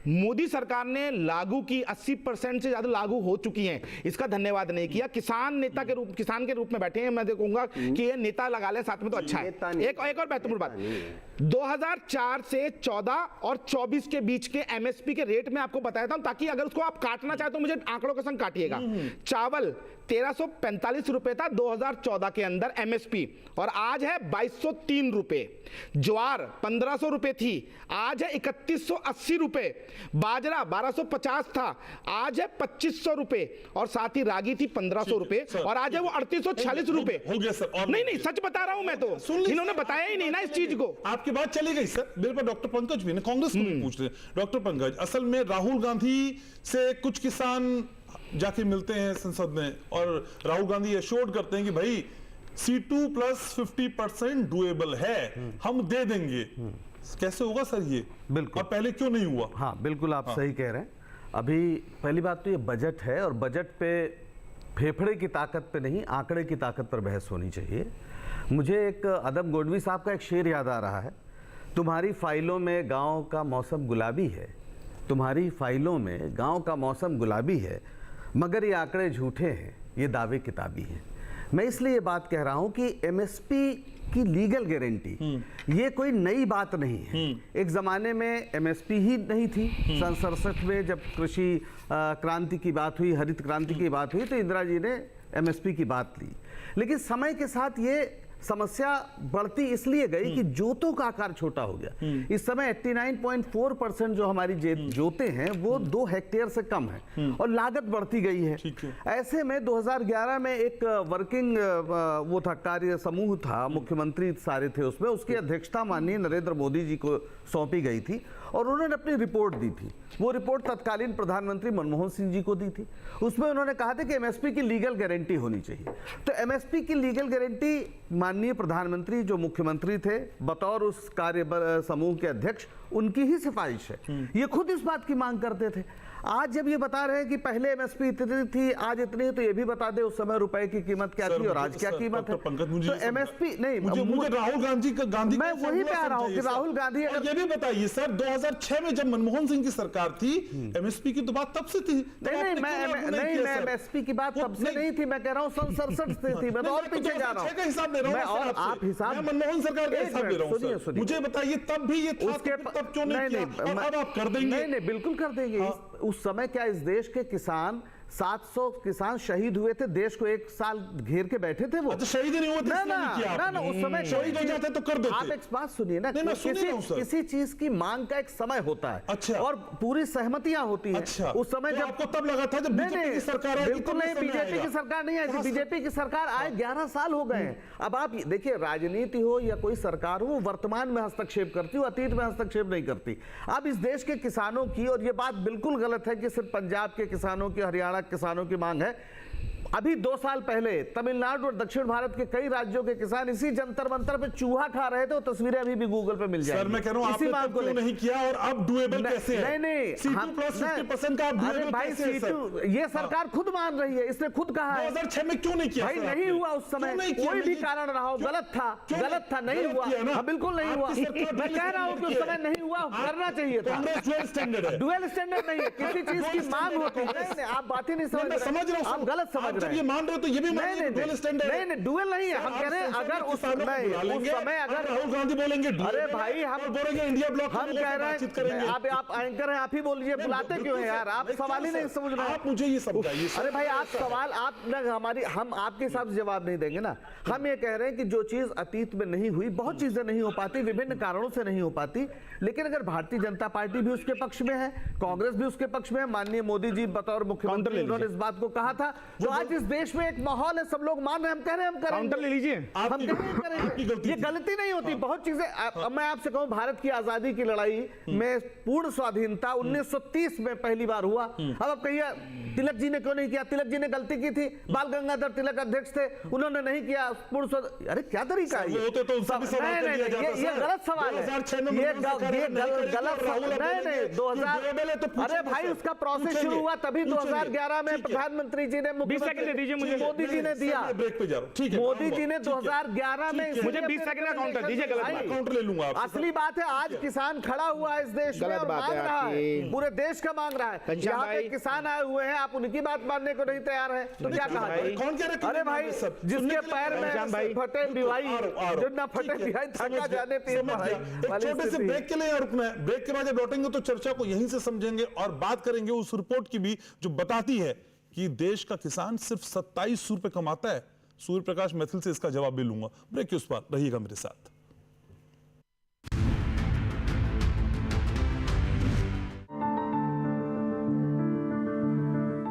मोदी सरकार ने लागू की, 80% से ज्यादा लागू हो चुकी हैं, इसका धन्यवाद नहीं किया। किसान के रूप में बैठे हैं, मैं देखूंगा कि ये नेता लगा ले साथ में तो अच्छा है। एक और महत्वपूर्ण बात, 2004 से 14 और 24 के बीच के एमएसपी के रेट में आपको बताया था, ताकि अगर उसको आप काटना चाहे तो मुझे आंकड़ों के संग काटिएगा। चावल 1345 रुपए था 2014 के अंदर एमएसपी, और आज है 2203 रुपए। ज्वार 1500 रुपए थी, आज है 3180 रुपए। बाजरा 1250 था, आज है 2500 रुपए, और साथ ही रागी थी 1500 रुपए, और आज है वो 3846 रुपए। हो गया सर। और नहीं सच बता रहा हूं मैं तो, इन्होंने बताया ही नहीं ना इस चीज को। आपकी बात चली गई सर। मेरे पास डॉक्टर पंकज भी ने, कांग्रेस को भी पूछ रहे हैं। डॉक्टर पंकज, असल में राहुल गांधी से कुछ किसान जाके मिलते हैं संसद में, और राहुल गांधी एश्योर्ड करते हैं कि भाई C2 प्लस 50% डुएबल है, हम दे देंगे। कैसे होगा सर ये? बिल्कुल। और पहले क्यों नहीं हुआ? हाँ बिल्कुल, आप सही कह रहे हैं। अभी पहली बात तो ये बजट है, और बजट पे फेफड़े की ताकत पे नहीं, आंकड़े की ताकत पर बहस होनी चाहिए। मुझे एक अदम गोडवी साहब का एक शेर याद आ रहा है, तुम्हारी फाइलों में गांव का मौसम गुलाबी है, तुम्हारी फाइलों में गांव का मौसम गुलाबी है, मगर ये आंकड़े झूठे हैं, ये दावे किताबी हैं। मैं इसलिए ये बात कह रहा हूं कि एमएसपी की लीगल गारंटी ये कोई नई बात नहीं है। एक जमाने में एमएसपी ही नहीं थी। सन 67 में जब कृषि क्रांति की बात हुई, हरित क्रांति की बात हुई, तो इंदिरा जी ने एमएसपी की बात ली। लेकिन समय के साथ ये समस्या बढ़ती इसलिए गई कि जोतों का आकार छोटा हो गया। इस समय 89.4% जो हमारी जोते हैं वो 2 हेक्टेयर से कम है, और लागत बढ़ती गई है। ऐसे में 2011 में एक वर्किंग वो था, कार्य समूह था, मुख्यमंत्री सारे थे उसमें, उसकी अध्यक्षता माननीय नरेंद्र मोदी जी को सौंपी गई थी, और उन्होंने अपनी रिपोर्ट दी थी। वो रिपोर्ट तत्कालीन प्रधानमंत्री मनमोहन सिंह जी को दी थी। उसमें उन्होंने कहा था कि एमएसपी की लीगल गारंटी होनी चाहिए। तो एमएसपी की लीगल गारंटी माननीय प्रधानमंत्री जो मुख्यमंत्री थे बतौर उस कार्य समूह के अध्यक्ष, उनकी ही सिफारिश है। ये खुद इस बात की मांग करते थे। आज जब ये बता रहे हैं कि पहले एमएसपी इतनी थी, आज इतनी, तो ये भी बता दे उस समय रुपए की कीमत क्या थी और आज क्या कीमत है। तो एमएसपी नहीं, मुझे राहुल गांधी मैं वही कह रहा हूँ कि राहुल गांधी, ये भी बताइए सर, 2006 में जब मनमोहन सिंह की सरकार थी, एमएसपी की तो बात तब से थी। नहीं, मैं एमएसपी की बात तब से नहीं थी, मैं कह रहा हूँ सन 67 से थी। मैं तो और पीछे जा रहा हूँ, हिसाब दे रहा हूँ। आप हिसाब, मनमोहन सरकार का हिसाब दे रहा हूँ। मुझे बताइए तब भी ये था, तब क्यों नहीं किया, और अब आप कर देंगे? नहीं, बिल्कुल कर देंगे। उस समय क्या इस देश के किसान 700 किसान शहीद हुए थे, देश को 1 साल घेर के बैठे थे वो। अच्छा, शहीद नहीं हुए थे? ना, उस समय शहीद हो जाते तो कर देते। आप एक बात सुनिए ना, किसी चीज की मांग का एक समय होता है। अच्छा। और पूरी सहमतियां होती हैं। अच्छा। उस समय जब आपको तब लगा था जब बीजेपी की सरकार आई? बिल्कुल नहीं, बीजेपी की सरकार नहीं आई थी। बीजेपी की सरकार आए 11 साल हो गए हैं। अब आप देखिए, राजनीति हो या कोई सरकार हो, वर्तमान में हस्तक्षेप करती हो, अतीत में हस्तक्षेप नहीं करती। अब इस देश के किसानों की, और ये बात बिल्कुल गलत है कि सिर्फ पंजाब के किसानों की, हरियाणा के किसानों की मांग है। अभी 2 साल पहले तमिलनाडु और दक्षिण भारत के कई राज्यों के किसान इसी जंतर मंतर पे चूहा खा रहे थे। वो तस्वीरें अभी भी गूगल पे मिल जाएंगी। सर मैं कह रहा हूं, आपने तब क्यों नहीं किया, और अब डुएबल कैसे है? नहीं, C2 प्लस 50% का आप डुएबल कैसे है सर? ये सरकार खुद मान रही है, इसने खुद कहा है। 2006 में क्यों नहीं किया? भाई नहीं हुआ उस समय, कोई भी कारण रहा हो, गलत था, नहीं हुआ। बिल्कुल नहीं हुआ। मैं कह रहा हूँ कि उस समय नहीं हुआ, करना चाहिए था। डुअल स्टैंडर्ड है। डुअल स्टैंडर्ड नहीं है, किसी चीज की मांग होती है। आप बात ही नहीं समझ रहे, आप गलत समझ रहे हैं। ये मान रहे हो तो ये भी नहीं, डुअल नहीं है। हम कह रहे हैं अगर उस समय अगर राहुल गांधी बोलेंगे, अरे भाई हम बोलेंगे इंडिया ब्लॉक, हम कह रहे हैं, आप एंकर हैं, आप ही बोलिए, बुलाते क्यों हैं यार? आप सवाल ही नहीं समझ रहे। आप मुझे ये समझाइए। अरे भाई आप सवाल, आप ना हमारी, हम आपके हिसाब से जवाब नहीं देंगे ना। हम ये कह रहे हैं कि जो चीज अतीत में नहीं हुई, बहुत चीजें नहीं हो पाती, विभिन्न कारणों से नहीं हो पाती, लेकिन अगर भारतीय जनता पार्टी भी उसके पक्ष में है, कांग्रेस भी उसके पक्ष में है, माननीय मोदी जी बतौर मुख्यमंत्री उन्होंने इस बात को कहा था, तो आज इस देश में एक माहौल है, सब लोग मान रहे हैं, हम कह रहे हैं हम करेंगे। काउंटर ले लीजिए, हम करेंगे। ये गलती नहीं होती, बहुत चीजें। अब मैं आपसे कहूं, भारत की आजादी की लड़ाई में पूर्ण स्वाधीनता 1930 में पहली बार हुआ। अब आप कहिए तिलक जी ने क्यों नहीं किया? तिलक जी ने गलती की थी, बाल गंगाधर तिलक अध्यक्ष थे, उन्होंने नहीं किया पूर्ण। अरे क्या तरीका है ये? ये गलत सवाल है, ये गलत सवाल नहीं। 2000, अरे भाई उसका प्रोसेस शुरू हुआ तभी 2011 में प्रधानमंत्री जी ने सेकंड दे दीजिए मुझे। मोदी जी ने दिया, ब्रेक पे जा रहा हूं, ठीक है। मोदी जी ने 2011 में मुझे 20 सेकंड का काउंटर दीजिए। गलत बात, काउंटर ले लूंगा आपसे। असली बात है, आज किसान खड़ा हुआ है इस देश में गलत और बात मांग है रहा है, आपकी। पूरे देश का मांग रहा है। घनश्याम यहाँ पे भाई। किसान आए हुए हैं, आप उनकी बात मानने को नहीं तैयार है तो क्या कहा जाए? कौन कह रहा है? अरे भाई, जिसके पैर घनश्याम में भाई। फटे बिवाई, जो ना फटे ठीक है, बिवाई समझ थका गया, जाने पीर समझ भाई गया। एक वाली छोटे से स्थिति है। ब्रेक के लिए यहाँ रुकना है। ब्रेक के बाद जब लौटेंगे तो चर्चा को यहीं से समझेंगे और बात करेंगे उस रिपोर्ट की भी जो बताती है कि देश का किसान सिर्फ 27 रुपए कमाता है। सूर्य प्रकाश मैथिल से इसका जवाब भी लूंगा। ब्रेक के उस पार रहिएगा मेरे साथ।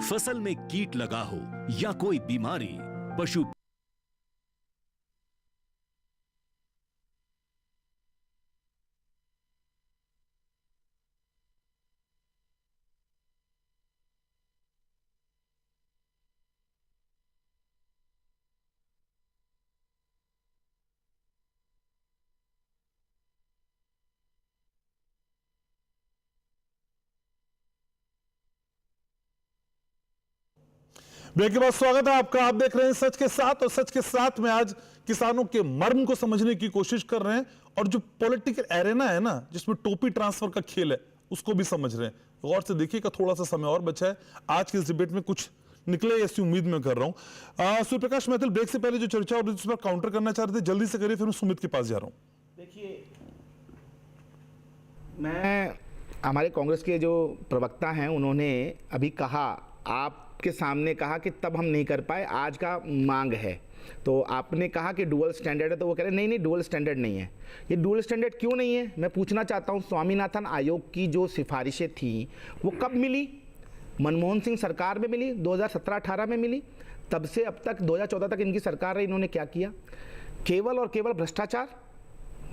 फसल में कीट लगा हो या कोई बीमारी, पशु ब्रेक के बाद स्वागत है आपका। आप देख रहे हैं सच के साथ, और सच के साथ में आज किसानों के मर्म को समझने की कोशिश कर रहे हैं और जो पॉलिटिकल एरेना है ना, जिसमें टोपी ट्रांसफर का खेल है, उसको भी समझ रहे हैं। गौर से देखिएगा, थोड़ा सा समय और बचा है। आज के इस डिबेट में कुछ निकले ऐसी उम्मीद मैं कर रहा हूं। सूर्य प्रकाश मैथिल, ब्रेक से पहले जो चर्चा हो रही थी उस पर काउंटर करना चाह रहे थे, जल्दी से करिए, फिर मैं सुमित के पास जा रहा हूं। देखिए, मैं हमारे कांग्रेस के जो प्रवक्ता हैं उन्होंने अभी कहा, आपके सामने कहा कि तब हम नहीं कर पाए, आज का मांग है। तो आपने कहा कि डुअल स्टैंडर्ड है, तो वो कह रहे नहीं नहीं डुअल स्टैंडर्ड नहीं है। ये डुअल स्टैंडर्ड क्यों नहीं है, मैं पूछना चाहता हूँ। स्वामीनाथन आयोग की जो सिफारिशें थी वो कब मिली? मनमोहन सिंह सरकार में मिली, 2017-18 में मिली। तब से अब तक 2014 तक इनकी सरकार रही, इन्होंने क्या किया? केवल और केवल भ्रष्टाचार,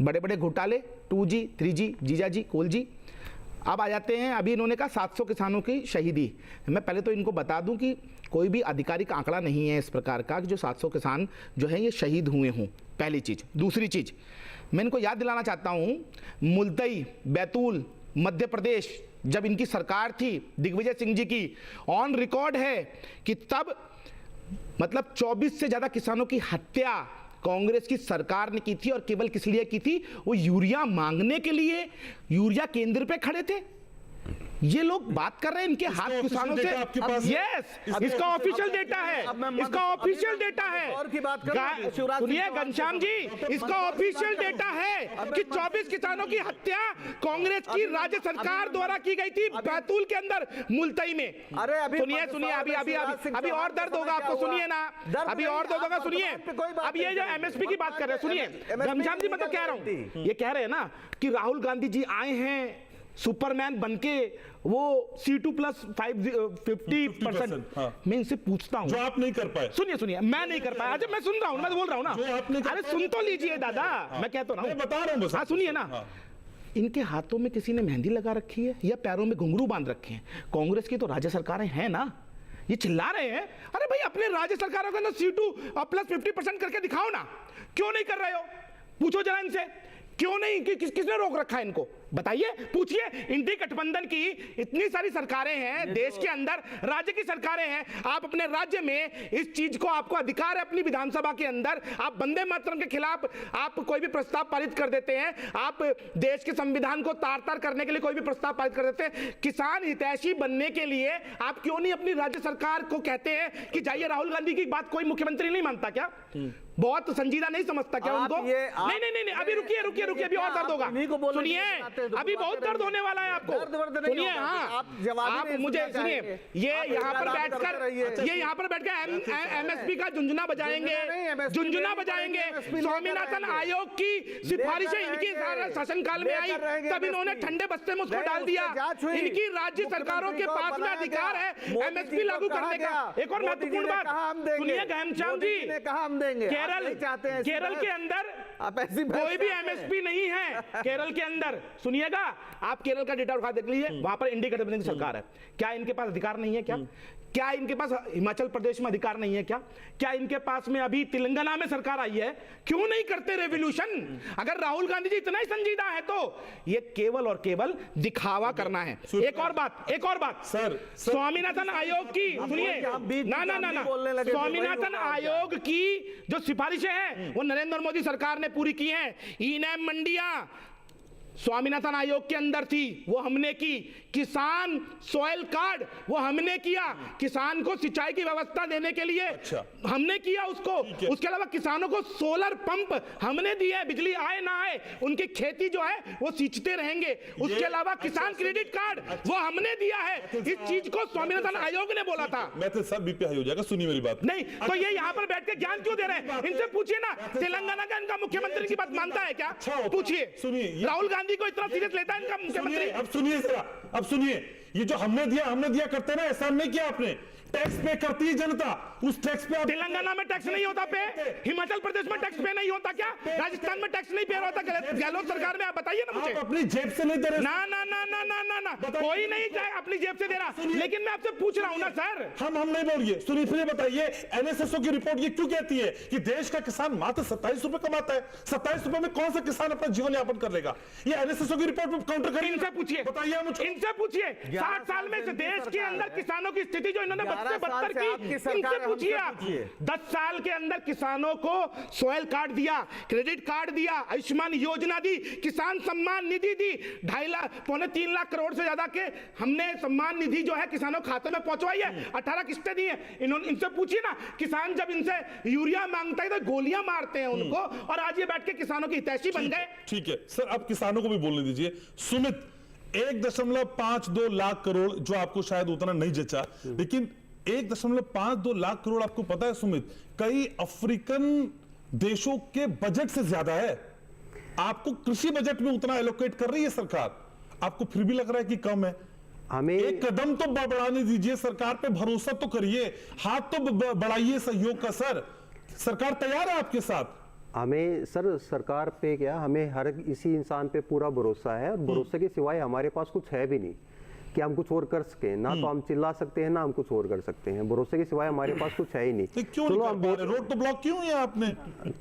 बड़े बड़े घोटाले, 2G 3G, जीजाजी कोलजी। अब आ जाते हैं, अभी इन्होंने कहा 700 किसानों की शहीदी। मैं पहले तो इनको बता दूं कि कोई भी आधिकारिक आंकड़ा नहीं है इस प्रकार का कि जो 700 किसान जो हैं ये शहीद हुए हों, पहली चीज़। दूसरी चीज़, मैं इनको याद दिलाना चाहता हूं, मुल्तई, बैतूल, मध्य प्रदेश, जब इनकी सरकार थी दिग्विजय सिंह जी की, ऑन रिकॉर्ड है कि तब मतलब 24 से ज़्यादा किसानों की हत्या कांग्रेस की सरकार ने की थी। और केवल किस लिए की थी? वो यूरिया मांगने के लिए यूरिया केंद्र पे खड़े थे। ये लोग बात कर रहे हैं, इनके हाथ किसानों से। यस, इसका ऑफिशियल डेटा है, इसका ऑफिशियल डेटा है। सुनिए घनश्याम जी, इसका ऑफिशियल डेटा है कि 24 किसानों की हत्या कांग्रेस की राज्य सरकार द्वारा की गई थी बैतूल के अंदर, मुल्तई में। अरे अभी सुनिए सुनिए, अभी और दर्द होगा आपको, सुनिए ना, अभी और दर्द होगा, सुनिए। अब ये जो MSP की बात कर रहे हैं, सुनिए घनश्याम जी, मैं तो कह रहा हूं, ये कह रहे हैं ना कि राहुल गांधी जी आए हैं सुपरमैन बनके, वो C2+50%। मैं इनसे पूछता हूं जो आप नहीं कर पाए। सुनिए, मैं नहीं कर पाया। मैं सुन रहा हूं, मैं बोल रहा हूं ना। अरे सुन तो लीजिए दादा, मैं कहता हूं, बता रहा हूं। हाँ सुनिए ना, इनके हाथों में किसी ने मेहंदी लगा रखी है या पैरों में घुंघरू बांध रखे हैं? कांग्रेस की तो राज्य सरकारें हैं ना, ये चिल्ला रहे हैं। अरे भाई, अपने राज्य सरकारों के अंदर C2+50% करके दिखाओ ना, क्यों नहीं कर रहे हो? पूछो जरा इनसे, क्यों नहीं? किसने रोक रखा है इनको? बताइए, पूछिए। इंडी गठबंधन की इतनी सारी सरकारें हैं देश के अंदर, राज्य की सरकारें हैं। आप अपने राज्य में इस चीज को, आपको अधिकार है अपनी विधानसभा के अंदर, आप वंदे मातरम के खिलाफ आप कोई भी प्रस्ताव पारित कर देते हैं, आप देश के संविधान को तार-तार करने के लिए कोई भी प्रस्ताव पारित कर देते हैं। किसान हितैषी बनने के लिए आप क्यों नहीं अपनी राज्य सरकार को कहते हैं कि जाइए? राहुल गांधी की बात कोई मुख्यमंत्री नहीं मानता क्या? बहुत संजीदा नहीं समझता क्या उनको? नहीं, अभी रुकिए, अभी और दर्द होगा। सुनिए, अभी बहुत दर्द होने वाला है आपको। सुनिए, हाँ, आप मुझे सुनिए, ये यहाँ पर बैठकर MSP का झुंझुना बजाएंगे। स्वामीनाथन आयोग की सिफारिशें इनकी शासनकाल में आई, तब इन्होंने ठंडे बस्ते में उसको डाल दिया। इनकी राज्य सरकारों के पास में अधिकार है MSP लागू करने का। एक और महत्वपूर्ण बात सुनिए घनश्याम जी, केरल के अंदर कोई भी MSP नहीं है। केरल के अंदर सुनिएगा, आप केरल का डेटा उठा देख लीजिए, वहां पर इंडी गठबंधन की सरकार है। क्या इनके पास अधिकार नहीं है? क्या क्या इनके पास हिमाचल प्रदेश में अधिकार नहीं है? क्या इनके पास में अभी तेलंगाना में सरकार आई है? क्यों नहीं करते रेवोल्यूशन? अगर राहुल गांधी जी इतना ही संजीदा है तो ये केवल और केवल दिखावा करना है। एक और बात सर स्वामीनाथन आयोग की सुनिए, ना स्वामीनाथन आयोग की जो सिफारिशें हैं वो नरेंद्र मोदी सरकार ने पूरी की हैं। ई-नैम मंडियां स्वामीनाथन आयोग के अंदर थी, वो हमने की। किसान सॉइल कार्ड वो हमने किया, किसान को सिंचाई की व्यवस्था देने के लिए हमने किया उसको। उसके अलावा किसानों को सोलर पंप हमने दिए, बिजली आए ना आए उनकी खेती जो है वो सींचते रहेंगे। उसके अलावा किसान क्रेडिट कार्ड वो हमने दिया है। इस चीज को स्वामीनाथन आयोग ने बोला था। मैं तो सब बीपी हाई हो जाएगा, सुनिए मेरी बात। नहीं तो ये यहाँ पर बैठ के ज्ञान क्यों दे रहे हैं? इनसे पूछिए ना, तेलंगाना का इनका मुख्यमंत्री की बात मानता है क्या? पूछिए। सुनिए, राहुल गांधी को इतना सीरियस लेता है इनका मुख्यमंत्री? अब सुनिए, ये जो हमने दिया करते हैं ना, एहसान नहीं किया आपने। टैक्स पे करती है जनता, उस टैक्स पे तेलंगाना में टैक्स नहीं होता पे, हिमाचल प्रदेश में टैक्स पे नहीं होता क्या? राजस्थान में टैक्स नहीं पे रहा था गहलोत सरकार में? आप बताइए ना मुझे। आप अपनी जेब से नहीं दे रहे। ना कोई नहीं चाहे अपनी जेब से दे रहा, लेकिन मैं आपसे पूछ रहा हूँ ना सर। हम नहीं बोलिए, सुनिए फिर बताइए, एनएसएसओ की रिपोर्ट ये क्यों कहती है कि देश का किसान मात्र 27 रुपए कमाता है? 27 रुपए में कौन सा किसान अपना जीवन यापन कर लेगा? ये एनएसएसओ की रिपोर्ट में काउंटर करिए। इनसे पूछिए, बताइए मुझे। इनसे पूछिए 60 साल में इस देश के अंदर किसानों की स्थिति जो इन्होंने बदतर की, इनसे पूछिए आप। 10 साल के अंदर किसानों को सॉइल कार्ड दिया, क्रेडिट कार्ड दिया, आयुष्मान योजना दी, किसान सम्मान निधि दी, 2.5 लाख 3 लाख करोड़ से ज्यादा के हमने सम्मान निधि जो है किसानों के खाते में पहुंचवाई है। 18 किस्तें दी है। इनसे पूछिए ना, किसान जब इनसे यूरिया मांगता है तो गोलियां मारते हैं उनको, और आज ये बैठ के किसानों की हितैषी बन गए। ठीक है सर, अब किसानों को भी बोलने दीजिए। सुमित, 1.52 लाख करोड़, जो आपको शायद उतना नहीं जचा, लेकिन 1.52 लाख करोड़ आपको पता है सुमित, कई अफ्रीकन देशों के बजट से ज्यादा है। आपको कृषि बजट में उतना एलोकेट कर रही है सरकार, आपको फिर भी लग रहा है कि कम है। हमें एक कदम तो बढ़ाने दीजिए, सरकार पे भरोसा तो करिए, हाथ तो बढ़ाइए सहयोग का। सर, सरकार तैयार है आपके साथ। हमें सर सरकार पे क्या, हमें हर इसी इंसान पे पूरा भरोसा है, और भरोसे के सिवाय हमारे पास कुछ है भी नहीं कि हम कुछ और कर सके। ना तो हम चिल्ला सकते हैं, ना हम कुछ और कर सकते हैं। भरोसे के सिवाय हमारे पास कुछ है ही नहीं। क्यों चलो हम रोड तो ब्लॉक क्यों है आपने?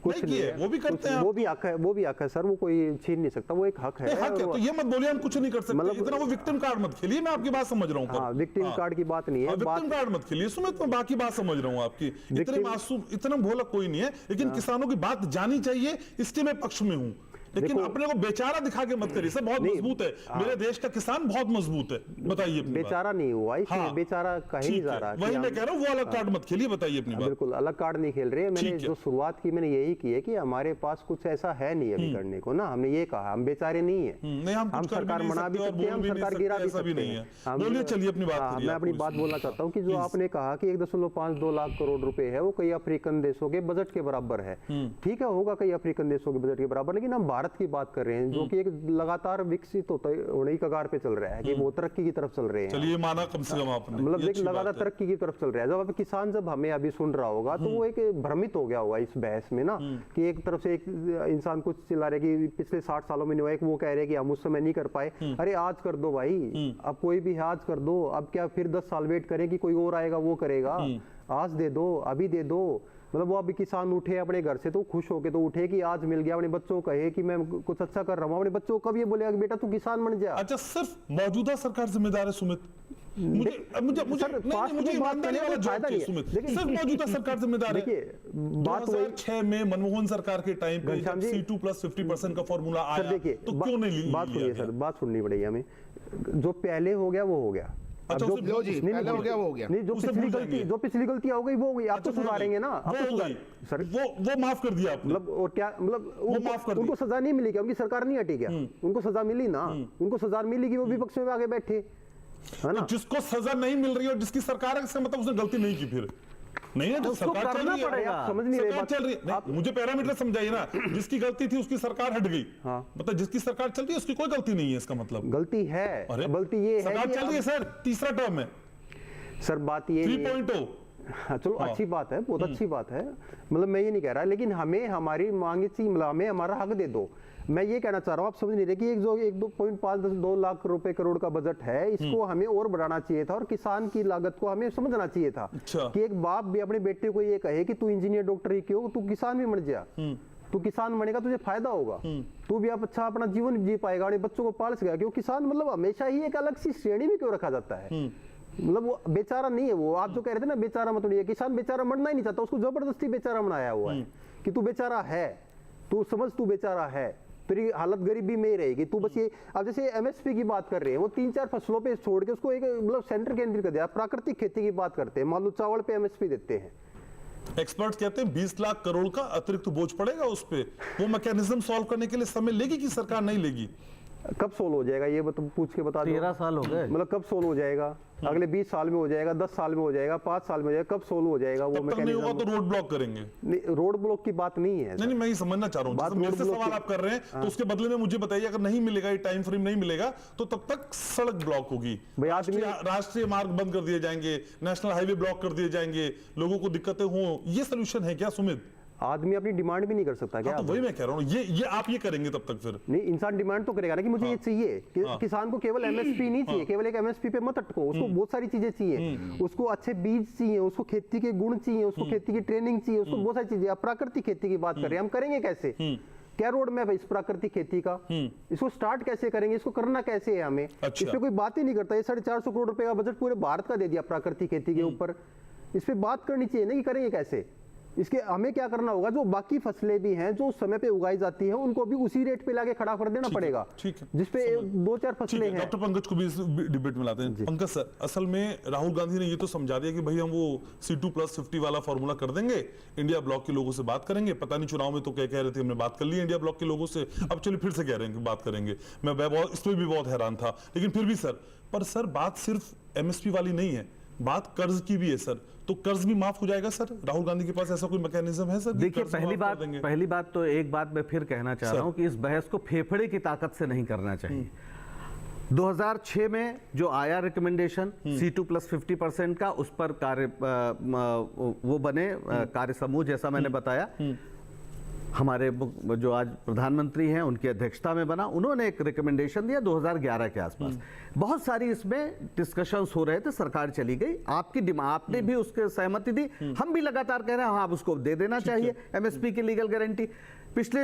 कुछ नहीं है, वो भी करते हैं, वो भी हक है, वो भी हक है सर, वो कोई छीन नहीं सकता, वो एक हक है। हक है तो ये मत बोलिए हम कुछ नहीं कर सकते, इतना वो विक्टिम कार्ड मत खेलिए। मैं आपकी बात समझ रहा हूँ, हाँ, विक्टिम कार्ड की बात नहीं है, विक्टिम कार्ड मत खेलिए सुमित, मैं बाकी बात समझ रहा हूँ आपकी। इतने मासूम, इतना भोला कोई नहीं है, लेकिन किसानों की बात जानी चाहिए, इसके मैं पक्ष में हूँ। लेकिन अपने को बेचारा दिखा के मत करिए सर, बहुत मजबूत है मेरे देश का किसान, बहुत मजबूत है। बताइए। बेचारा नहीं हुआ, इसमें बेचारा कहीं नहीं जा रहा। वही मैं कह रहा हूँ, वो अलग कार्ड मत खेलिए। बताइए अपनी बात। बिल्कुल अलग कार्ड नहीं खेल रहे। मैंने जो शुरुआत की मैंने यही की है कि हमारे पास कुछ ऐसा है नहीं अभी करने को ना। हमने ये कहा हम बेचारे नहीं है, हम सरकार मना भी सकते हैं, हम सरकार गिरा भी सकते हैं। बोलिए, चलिए अपनी बात। मैं अपनी बात बोलना चाहता हूँ कि जो आपने कहा कि 1.52 लाख करोड़ रुपए है, वो कई अफ्रीकन देशों के बजट के बराबर है। ठीक है, होगा कई अफ्रीकन देशों के बजट के बराबर, लेकिन हम भारत की बात कर रहे हैं जो कि एक लगातार विकसित होने की कगार पे चल रहा है, कि वो तरक्की की तरफ चल रहे हैं। चलिए माना कम से कम आपने, मतलब देखिए लगातार तरक्की की तरफ चल रहा है। जब किसान जब हमें अभी सुन रहा होगा तो वो एक भ्रमित हो गया होगा इस बहस में ना, कि एक तरफ से एक इंसान कुछ चिल्ला रहे कि पिछले 60 सालों में नहीं हुआ, एक वो कह रहे कि हम उस समय नहीं कर पाए। अरे आज कर दो भाई, अब कोई भी आज कर दो। अब क्या फिर 10 साल वेट करें कि कोई और आएगा वो करेगा? आज दे दो, अभी दे दो। मतलब वो अभी किसान उठे अपने घर से तो खुश होके तो उठे कि आज मिल गया। अपने बच्चों को कहे कि मैं कुछ अच्छा कर रहा हूँ, अपने बच्चों को कब ये बोलेगा कि बेटा तू किसान बन जा? अच्छा, सिर्फ मौजूदा सरकार जिम्मेदार है सुमित? मुझे ईमानदारी वाला जवाब चाहिए सुमित। सिर्फ मौजूदा सरकार जिम्मेदार है। 2006 में मनमोहन सरकार के टाइम पे जब C2 + 50% का फॉर्मूला आया, तो क्यों नहीं लिया? बात सुनिए सर, बात सुननी पड़ेगी हमें। जो पहले हो गया वो हो गया। अच्छा, जो पहले हो गया वो हो गया। नहीं, जो पिछली गलती हो गई वो हो गई। आप तो सुधारेंगे ना, आप तो सुधारेंगे सर। वो माफ कर दिया आपने। मतलब और क्या, मतलब उनको सजा नहीं मिली क्या? उनकी सरकार नहीं हटी क्या? उनको सजा मिली ना, उनको सजा मिली कि वो विपक्ष में आगे बैठे, है ना? जिसको सजा नहीं मिल रही और जिसकी सरकार है, इसका मतलब उसने गलती नहीं की। फिर नहीं है तो सरकार चल रही है, समझ नहीं रहे, चल रही है। मुझे पैरामीटर समझाइए ना। जिसकी गलती थी उसकी सरकार हट गई, मतलब जिसकी सरकार चल रही है उसकी कोई गलती नहीं है, इसका मतलब गलती है। गलती ये है सरकार चल रही है सर, तीसरा टर्म है सर। बात ये 3.0। हाँ चलो, अच्छी बात है, बहुत अच्छी बात है। मतलब मैं ये नहीं कह रहा, लेकिन हमें हमारी मांग थी, मतलब हमें हमारा हक दे दो। मैं ये कहना चाह रहा हूँ, आप समझ नहीं रहे कि एक जो 1.2 लाख रुपए करोड़ का बजट है, इसको हमें और बढ़ाना चाहिए था और किसान की लागत को हमें समझना चाहिए था। अच्छा। कि एक बाप भी अपने बेटे को ये कहे कि तू इंजीनियर डॉक्टर ही क्यों, तू किसान भी बन जा, तू किसान बनेगा तुझे फायदा होगा, तू भी आप अच्छा अपना जीवन जी पाएगा, अपने बच्चों को पाल सकेगा। क्यों किसान मतलब हमेशा ही एक अलग सी श्रेणी में क्यों रखा जाता है? मतलब वो बेचारा नहीं है, वो आप जो कह रहे थे ना बेचारा मत नहीं है, किसान बेचारा मरना ही नहीं चाहता, उसको जबरदस्ती बेचारा बनाया हुआ है कि तू बेचारा है, तू समझ तू बेचारा है, तेरी हालत गरीबी में ही रहेगी तू। बस ये अब जैसे एमएसपी की बात कर रहे हैं, वो 3-4 फसलों पे छोड़ के उसको एक मतलब सेंटर केंद्रित कर दिया। प्राकृतिक खेती की बात करते हैं, मान लो चावल पे एमएसपी देते हैं, एक्सपर्ट्स कहते हैं 20 लाख करोड़ का अतिरिक्त बोझ पड़ेगा उस पे। वो मैकेनिज्म सॉल्व करने के लिए समय लेगी कि सरकार नहीं लेगी? कब सोल्व हो जाएगा ये पूछ के बता दो। 13 साल हो गए। मतलब कब सोल्व हो जाएगा? अगले 20 साल में हो जाएगा, 10 साल में हो जाएगा, 5 साल में हो जाएगा, कब सोल्व हो जाएगा वो? तब तक नहीं होगा तो रोड ब्लॉक करेंगे। रोड ब्लॉक की बात नहीं है। नहीं, मैं ये समझना चाह रहा हूँ, जैसे मेरे से सवाल आप कर रहे हैं तो उसके बदले में मुझे बताइए, अगर नहीं मिलेगा, ये टाइम फ्रेम नहीं मिलेगा तो तब तक सड़क ब्लॉक होगी, राष्ट्रीय मार्ग बंद कर दिए जाएंगे, नेशनल हाईवे ब्लॉक कर दिए जाएंगे, लोगों को दिक्कतें हों। ये सोल्यूशन है क्या सुमित? आदमी अपनी डिमांड भी नहीं कर सकता क्या? तो वही मैं कह रहा हूँ, ये आप ये करेंगे तब तक फिर नहीं, इंसान डिमांड तो करेगा ना कि मुझे ये चाहिए कि किसान को केवल एमएसपी नहीं चाहिए, केवल एक एमएसपी पे मत अटको, उसको बहुत सारी चीजें चाहिए, उसको अच्छे बीज चाहिए, उसको खेती के गुण चाहिए, उसको खेती की ट्रेनिंग चाहिए, उसको बहुत सारी चीजें। अब प्राकृतिक खेती की बात कर रहे हैं, हम करेंगे कैसे? क्या रोड मैप है इस प्राकृतिक खेती का? इसको स्टार्ट कैसे करेंगे? इसको करना कैसे है हमें? अच्छा। इस पे कोई बात ही नहीं करता। ये 450 करोड़ रुपए का बजट पूरे भारत का दे दिया प्राकृतिक खेती के ऊपर, इस पे बात करनी चाहिए ना कि करेंगे कैसे। इसके हमें क्या करना होगा, जो बाकी फसलें भी हैं जो समय पे उगाई जाती हैं उनको भी उसी रेट पे लाके खड़ा कर देना पड़ेगा, जिसपे 2-4 फसलें हैं। डॉक्टर पंकज को भी इस डिबेट में लाते हैं। पंकज सर, असल में राहुल गांधी ने ये तो समझा दिया कि भाई हम वो C2+50 वाला फॉर्मूला कर देंगे, इंडिया ब्लॉक के लोगों से बात करेंगे। पता नहीं चुनाव में तो क्या कह रहे थे, हमने बात कर ली इंडिया ब्लॉक के लोगों से, अब चलिए फिर से कह रहे हैं कि बात करेंगे। मैं इसमें भी बहुत हैरान था, लेकिन फिर भी सर बात सिर्फ एमएसपी वाली नहीं है, बात कर्ज की भी है सर। तो कर्ज भी माफ हो जाएगा सर? राहुल गांधी के पास ऐसा कोई मैकेनिज्म है सर? देखिए, पहली बात तो एक बात मैं फिर कहना चाह रहा हूं कि इस बहस को फेफड़े की ताकत से नहीं करना चाहिए। 2006 में जो आया रिकमेंडेशन C2+50% का, उस पर कार्य वो बने कार्य समूह, जैसा मैंने बताया, हमारे जो आज प्रधानमंत्री हैं उनकी अध्यक्षता में बना, उन्होंने एक रिकमेंडेशन दिया 2011 के आसपास। बहुत सारी इसमें डिस्कशंस हो रहे थे, सरकार चली गई, आपने भी उसके सहमति दी, हम भी लगातार कह रहे हैं हाँ उसको दे देना चाहिए एमएसपी की लीगल गारंटी। पिछले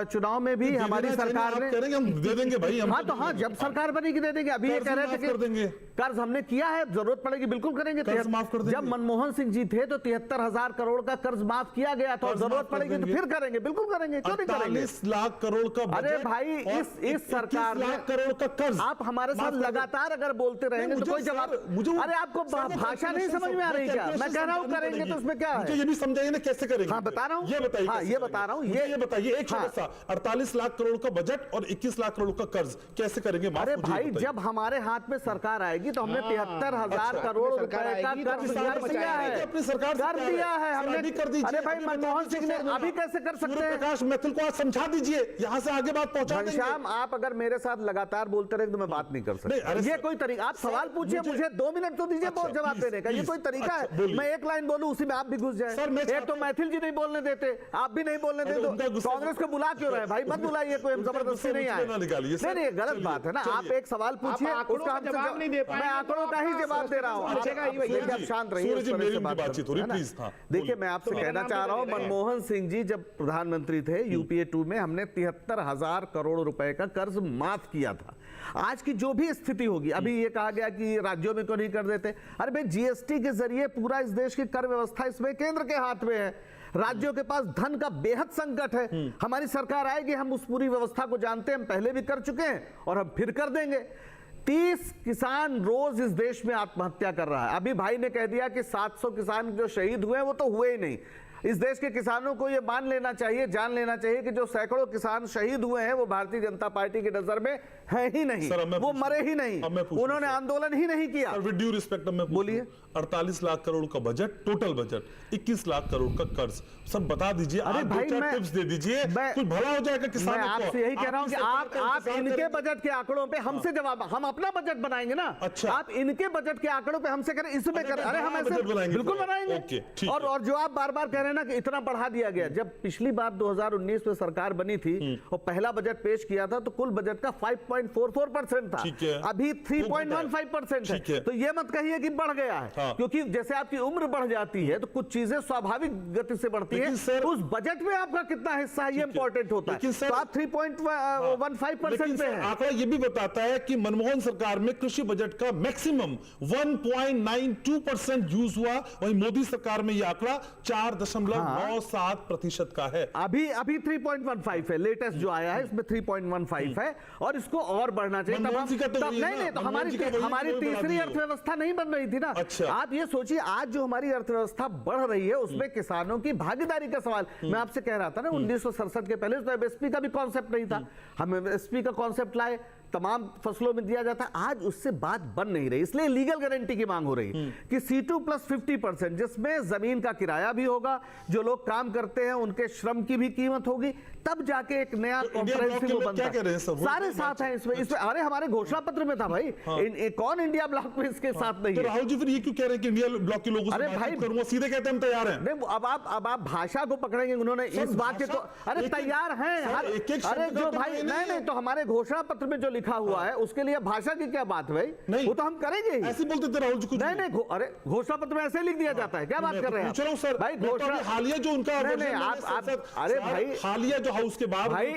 चुनाव में भी हमारी सरकार ने हम दे देंगे भाई, हाँ तो हाँ, जब सरकार बनेगी दे देंगे। अभी ये कह रहे थे कि कर्ज हमने किया है, जरूरत पड़ेगी बिल्कुल करेंगे। जब मनमोहन सिंह जी थे तो 73,000 करोड़ का कर्ज माफ किया गया था, जरूरत पड़ेगी तो फिर करेंगे, बिल्कुल करेंगे, क्यों नहीं करेंगे? 48 लाख करोड़ का बजट, अरे भाई इस सरकार ने करोड़ का कर्ज, आप हमारे साथ लगातार अगर बोलते रहेंगे तो कोई जवाब। अरे आपको भाषा नहीं समझ में आ रही क्या? मैं कह रहा हूँ करेंगे तो उसमें क्या है? ये भी समझाइए ना कैसे करेंगे। हाँ बता रहा हूँ, ये बताइए। हाँ ये बता रहा हूँ, ये बताइए। एक छोटा सा 48 लाख करोड़ का बजट और 21 लाख करोड़ का कर्ज कैसे करेंगे? अरे भाई जब हमारे हाथ में सरकार आएगी तो हमने 73,000 करोड़ रुपए का कर्ज दिया है, अपनी सरकार कर दिया है हमने। कर दीजिए। अरे भाई मनमोहन सिंह ने अभी कैसे कर सकते हैं? प्रकाश मैथिल को आज समझा दीजिए, यहाँ से आगे बात पहुंचा देंगे। घनश्याम, आप अगर मेरे साथ लगातार बोलते रहे तो मैं बात नहीं कर सकता। ये कोई तरीका? आप सवाल पूछिए, मुझे 2 मिनट तो दीजिए जवाब देने का। ये कोई तरीका है? मैं एक लाइन बोलूं उसी में आप भी घुस जाए। एक तो मैथिल जी नहीं बोलने देते, आप भी नहीं बोलने देते, कांग्रेस को बुला क्यों रहे भाई? मत बुलाइए, कोई हम जबरदस्ती नहीं आए। नहीं, गलत बात है ना। आप एक सवाल पूछिए, उसका हम जवाब नहीं दे पाए। मैं आंकड़ों का ही जवाब दे रहा हूँ, आप शांत रहिए। देखिए, मैं आपसे कहना चाह रहा हूँ, मनमोहन सिंह जी जब प्रधानमंत्री थे यूपीए 2 में, हमने 73,000 करोड़ रुपए का कर्ज माफ किया था। आज की जो भी स्थिति होगी, अभी ये कहा गया कि राज्यों में क्यों नहीं कर देते, अरे भाई जीएसटी के जरिए पूरा इस देश की कर व्यवस्था इसमें केंद्र के हाथ में है, राज्यों के पास धन का बेहद संकट है। हमारी सरकार आएगी, हम उस पूरी व्यवस्था को जानते हैं, हम पहले भी कर चुके हैं और हम फिर कर देंगे। 30 किसान रोज इस देश में आत्महत्या कर रहा है। अभी भाई ने कह दिया कि 700 किसान जो शहीद हुए वो तो हुए ही नहीं। इस देश के किसानों को ये मान लेना चाहिए, जान लेना चाहिए कि जो सैकड़ों किसान शहीद हुए हैं वो भारतीय जनता पार्टी की नजर में है ही नहीं, वो मरे ही नहीं, उन्होंने आंदोलन ही नहीं किया। विद ड्यू रिस्पेक्ट, मैं बोलिए 48 लाख करोड़ का budget, total budget, 21 lakh crore का कर्ज, सब बता दीजिए। अरे भाई, मैं टिप्स दे दीजिए, कुछ भला हो जाएगा किसानों को। मैं आपसे यही कह रहा हूं कि आप इनके बजट के आंकड़ों पे हमसे जवाब, हम अपना बजट बनाएंगे ना। अच्छा, आप इनके बजट के आंकड़ों पे हमसे करें, इसमें करें। अरे हम ऐसे बिल्कुल बनाएंगे। और जो आप बार बार कह रहे हैं ना कि इतना बढ़ा दिया गया। जब पिछली बार 2019 में सरकार बनी थी और पहला बजट पेश किया था तो कुल बजट का 5.44% था, अभी 3.15% है। तो ये मत कहिए कि बढ़ गया है, क्योंकि जैसे आपकी उम्र बढ़ जाती है तो कुछ चीजें स्वाभाविक गति से बढ़ती है। उस बजट में आपका कितना हिस्सा है ये इंपॉर्टेंट होता है। तो आप 3.15% पे हैं। आंकड़ा ये भी बताता है कि मनमोहन सरकार में कृषि बजट का मैक्सिमम 1.92% यूज हुआ, वहीं मोदी सरकार में यह आंकड़ा 4.97% का है। अभी 3.15 है, लेटेस्ट जो आया है इसमें 3.15 है, और इसको और बढ़ना चाहिए। नहीं तो हमारी तीसरी अर्थव्यवस्था नहीं बन रही थी ना। अच्छा। आप ये सोचिए, आज जो हमारी अर्थव्यवस्था बढ़ रही है उसमें किसानों की भागीदारी का सवाल। मैं आपसे कह रहा था ना 1967 के पहले तो एमएसपी का भी कॉन्सेप्ट नहीं था, हम एमएसपी का कॉन्सेप्ट लाए, तमाम फसलों में दिया जाता है। आज उससे बात बन नहीं रही, इसलिए लीगल गारंटी की मांग हो रही कि C2 + 50%, जिसमें जमीन का किराया भी होगा, जो लोग काम करते हैं उनके श्रम की भी कीमत होगी, तब जाके एक नया कॉम्प्रिहेंसिव वो बनता है। सारे साथ हैं इसमें। अरे हमारे घोषणा पत्र में था भाई। कौन इंडिया ब्लॉक में इसके साथ नहीं है? राहुल जी फिर ये क्यों कह रहे हैं कि इंडिया ब्लॉक के लोगों से बातचीत करूंगा? सीधे कहते हैं हम तैयार हैं। नहीं, अब आप भाषा को पकड़ेंगे। उन्होंने इस बात के तो अरे तैयार हैं। अरे जो भाई नहीं तो हमारे घोषणा पत्र में जो लिखा हुआ है उसके लिए भाषा की क्या बात भाई? वो तो हम करेंगे। ऐसे बोलते थे राहुल जी कुछ नहीं, अरे घोषणा पत्र में ऐसे लिख दिया जाता है, क्या बात कर रहे हैं सर? भाई घोषणा हालिया जो उनका अरे भाई हालिया जो हाउस के बाहर भाई वो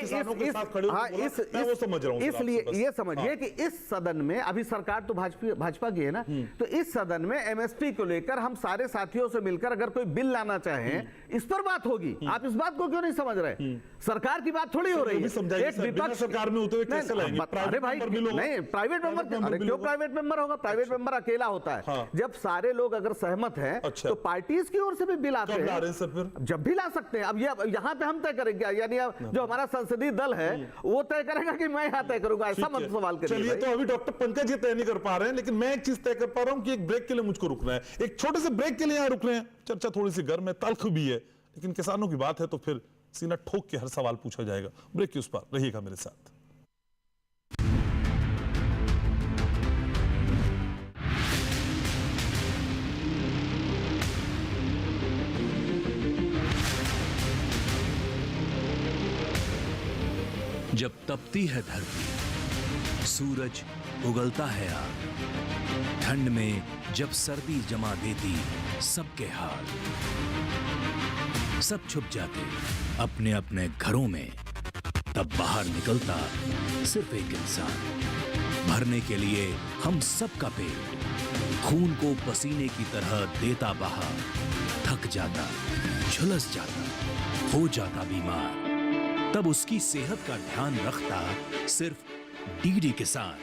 समझ रहा हूं। इसलिए ये समझिए कि इस सदन में अभी सरकार तो भाजपा की है ना, तो इस सदन में एमएसपी को लेकर हम सारे साथियों से मिलकर अगर कोई बिल लाना चाहें इस पर बात होगी। आप इस बात को क्यों नहीं समझ रहे? सरकार की बात थोड़ी हो रही है। एक विपक्ष सरकार में होते हुए कैसे लाएंगे? अरे भाई नहीं, प्राइवेट मेंबर क्यों प्राइवेट मेंबर होगा? प्राइवेट मेंबर अकेला होता है। जब सारे लोग अगर सहमत हैं तो पार्टीज की ओर से भी बिल आते हैं, जब भी ला सकते हैं। अब यहाँ पे हम तय करेंगे, यानी जो हमारा संसदीय दल है वो तय करेगा कि मैं यहाँ तय करूंगा, ऐसा मत सवाल करिए। चलिए, तो अभी डॉक्टर पंकज ये तय नहीं कर पा रहे हैं, लेकिन मैं एक चीज तय कर पा रहा हूं कि एक ब्रेक के लिए मुझको रुकना है। एक छोटे से ब्रेक के लिए यहाँ रुक रहे हैं। चर्चा थोड़ी सी गर्म है, तल्ख भी है, लेकिन किसानों की बात है तो फिर सीना ठोक के हर सवाल पूछा जाएगा। ब्रेक के उस पार रहिएगा मेरे साथ। जब तपती है धरती, सूरज उगलता है आग, ठंड में जब सर्दी जमा देती सबके हाल, सब छुप जाते अपने अपने घरों में, तब बाहर निकलता सिर्फ एक इंसान, भरने के लिए हम सबका पेट, खून को पसीने की तरह देता बहा, थक जाता, झुलस जाता, हो जाता बीमार, तब उसकी सेहत का ध्यान रखता सिर्फ डीडी किसान।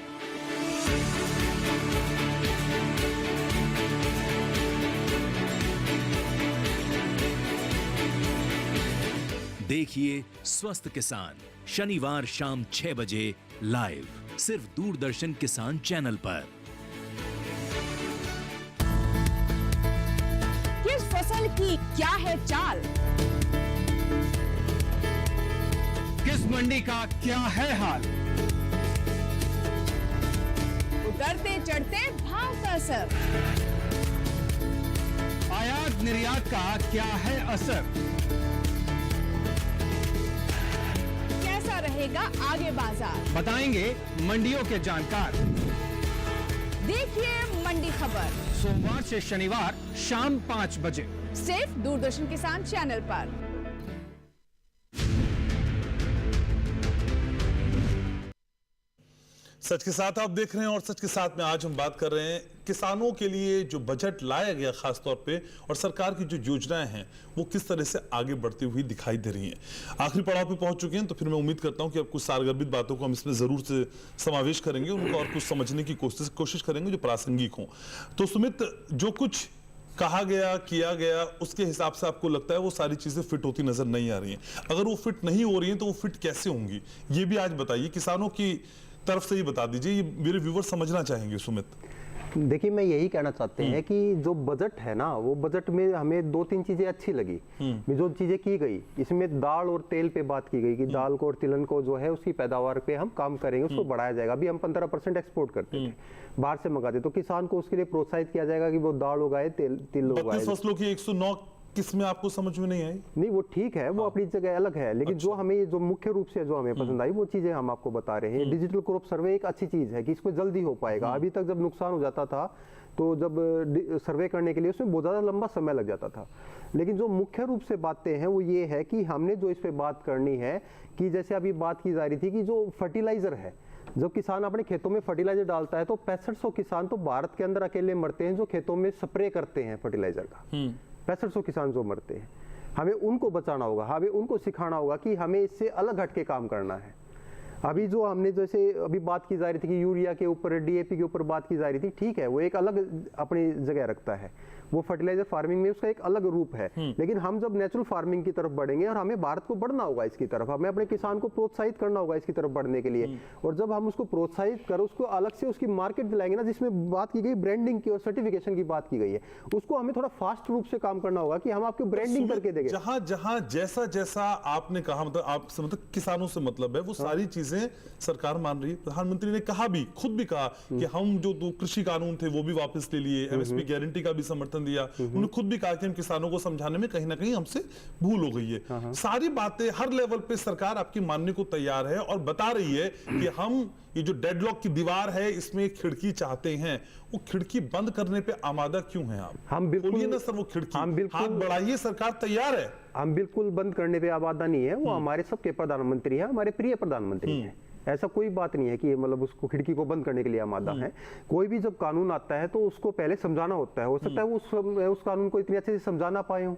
देखिए स्वस्थ किसान शनिवार शाम 6 बजे लाइव, सिर्फ दूरदर्शन किसान चैनल पर। किस फसल की क्या है चाल, किस मंडी का क्या है हाल, उतरते चढ़ते भाव का असर, आयात निर्यात का क्या है असर, कैसा रहेगा आगे बाजार, बताएंगे मंडियों के जानकार। देखिए मंडी खबर सोमवार से शनिवार शाम 5 बजे सिर्फ दूरदर्शन किसान चैनल पर। सच के साथ आप देख रहे हैं, और सच के साथ में आज हम बात कर रहे हैं किसानों के लिए जो बजट लाया गया खास तौर पे, और सरकार की जो योजनाएं हैं वो किस तरह से आगे बढ़ती हुई दिखाई दे रही हैं। आखिरी पड़ाव पे पहुंच चुके हैं, तो फिर मैं उम्मीद करता हूं कि अब कुछ सारगर्भित बातों को हम इसमें जरूर से समावेश करेंगे, उनको और कुछ समझने की कोशिश करेंगे जो प्रासंगिक हों। तो सुमित, जो कुछ कहा गया किया गया उसके हिसाब से आपको लगता है वो सारी चीजें फिट होती नजर नहीं आ रही हैं? अगर वो फिट नहीं हो रही हैं तो वो फिट कैसे होंगी, ये भी आज बताइए। किसानों की तरफ से ही बता दीजिए, ये मेरे व्यूअर समझना चाहेंगे। सुमित, देखिए मैं यही कहना चाहते हैं कि जो बजट है ना, वो बजट में हमें 2-3 चीजें अच्छी लगी। जो चीजें की गई इसमें दाल और तेल पे बात की गई कि दाल को और तिलहन को जो है उसकी पैदावार पे हम काम करेंगे, उसको बढ़ाया जाएगा। अभी हम 15% एक्सपोर्ट करते थे, बाहर से मंगाते, तो किसान को उसके लिए प्रोत्साहित किया जाएगा कि वो दाल उगाए, तिल उगाए। 32 फसलों की 109 किस में आपको समझ में नहीं आई? नहीं वो ठीक है, वो अपनी जगह अलग है, लेकिन जो हमें जो मुख्य रूप से जो हमें पसंद आई वो चीजें हम आपको बता रहे हैं। डिजिटल क्रॉप सर्वे एक अच्छी चीज है कि इसमें जल्दी हो पाएगा। अभी तक जब नुकसान हो जाता था तो जब सर्वे करने के लिए उसमें बहुत ज़्यादा लंबा समय लग जाता था। लेकिन जो मुख्य रूप से बातें हैं वो ये है कि हमने जो इस पे बात करनी है कि जैसे अभी बात की जा रही थी कि जो फर्टिलाइजर है, जब किसान अपने खेतों में फर्टिलाइजर डालता है तो 6500 किसान तो भारत के अंदर अकेले मरते हैं जो खेतों में स्प्रे करते हैं फर्टिलाइजर का। 6500 किसान जो मरते हैं, हमें उनको बचाना होगा, हमें उनको सिखाना होगा कि हमें इससे अलग हट के काम करना है। अभी जो हमने जैसे अभी बात की जा रही थी कि यूरिया के ऊपर, डीएपी के ऊपर बात की जा रही थी, ठीक है वो एक अलग अपनी जगह रखता है, वो फर्टिलाइजर फार्मिंग में उसका एक अलग रूप है। लेकिन हम जब नेचुरल फार्मिंग की तरफ बढ़ेंगे और हमें भारत को बढ़ना होगा इसकी तरफ, हमें अपने किसान को प्रोत्साहित करना होगा इसकी तरफ बढ़ने के लिए। और जब हम उसको प्रोत्साहित कर उसको अलग से उसकी मार्केट दिलाएंगे ना, जिसमें बात की गई ब्रांडिंग की और सर्टिफिकेशन की बात की गई है, उसको हमें थोड़ा फास्ट रूप से काम करना होगा कि हम आपको ब्रांडिंग करके देंगे। जहां जहां जैसा जैसा आपने कहा, मतलब आपसे मतलब किसानों से मतलब है, वो सारी चीजें सरकार मान रही है। प्रधानमंत्री ने कहा भी, खुद भी कहा कि हम जो दो कृषि कानून थे वो भी वापस ले लिए, एमएसपी गारंटी का भी समर्थन दिया। उन्होंने खुद भी कहा कि हम किसानों को समझाने में कहीं ना कहीं हमसे भूल हो गई है। सारी बातें हर लेवल पे सरकार आपकी मानने को तैयार है और बता रही है कि हम ये जो डेडलॉक की दीवार है इसमें एक खिड़की चाहते हैं। वो खिड़की बंद करने पे आमादा क्यों हैं आप? हम बिल्कुल बोलिए ना सर, वो खिड़की हाथ बढ़ाइए, सरकार तैयार है। हम बिल्कुल बंद करने पे आमादा नहीं है, वो हमारे सबके प्रधानमंत्री हैं, हमारे प्रिय प्रधानमंत्री हैं। ऐसा कोई बात नहीं है कि मतलब उसको खिड़की को बंद करने के लिए आमादा है। कोई भी जब कानून आता है तो उसको पहले समझाना होता है। हो सकता है उस कानून को इतनी अच्छे से समझा ना पाए हो।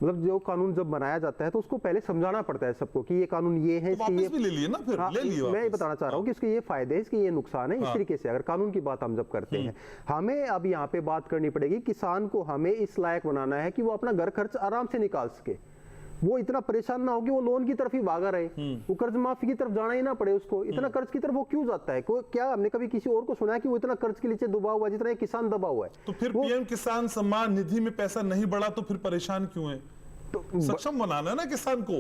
मतलब जो कानून जब बनाया जाता है तो उसको पहले समझाना पड़ता है सबको कि ये कानून ये है, तो वापस भी ले लिए ना फिर। ले लिए मैं ये बताना चाह रहा हूँ कि इसके ये फायदे हैं, इसके ये नुकसान है। इस तरीके से अगर कानून की बात हम जब करते हैं, हमें अब यहाँ पे बात करनी पड़ेगी, किसान को हमें इस लायक बनाना है कि वो अपना घर खर्च आराम से निकाल सके। वो इतना परेशान ना हो कि वो लोन की तरफ ही भागा रहे, वो कर्ज माफी की तरफ जाना ही ना पड़े उसको। इतना कर्ज की तरफ वो क्यों जाता है? क्या हमने कभी किसी और को सुना है कि वो इतना कर्ज के नीचे दबा हुआ है जितना किसान दबा हुआ है? तो फिर पीएम किसान सम्मान निधि में पैसा नहीं बढ़ा तो फिर परेशान क्यों है? तो सक्षम बनाना है ना किसान को।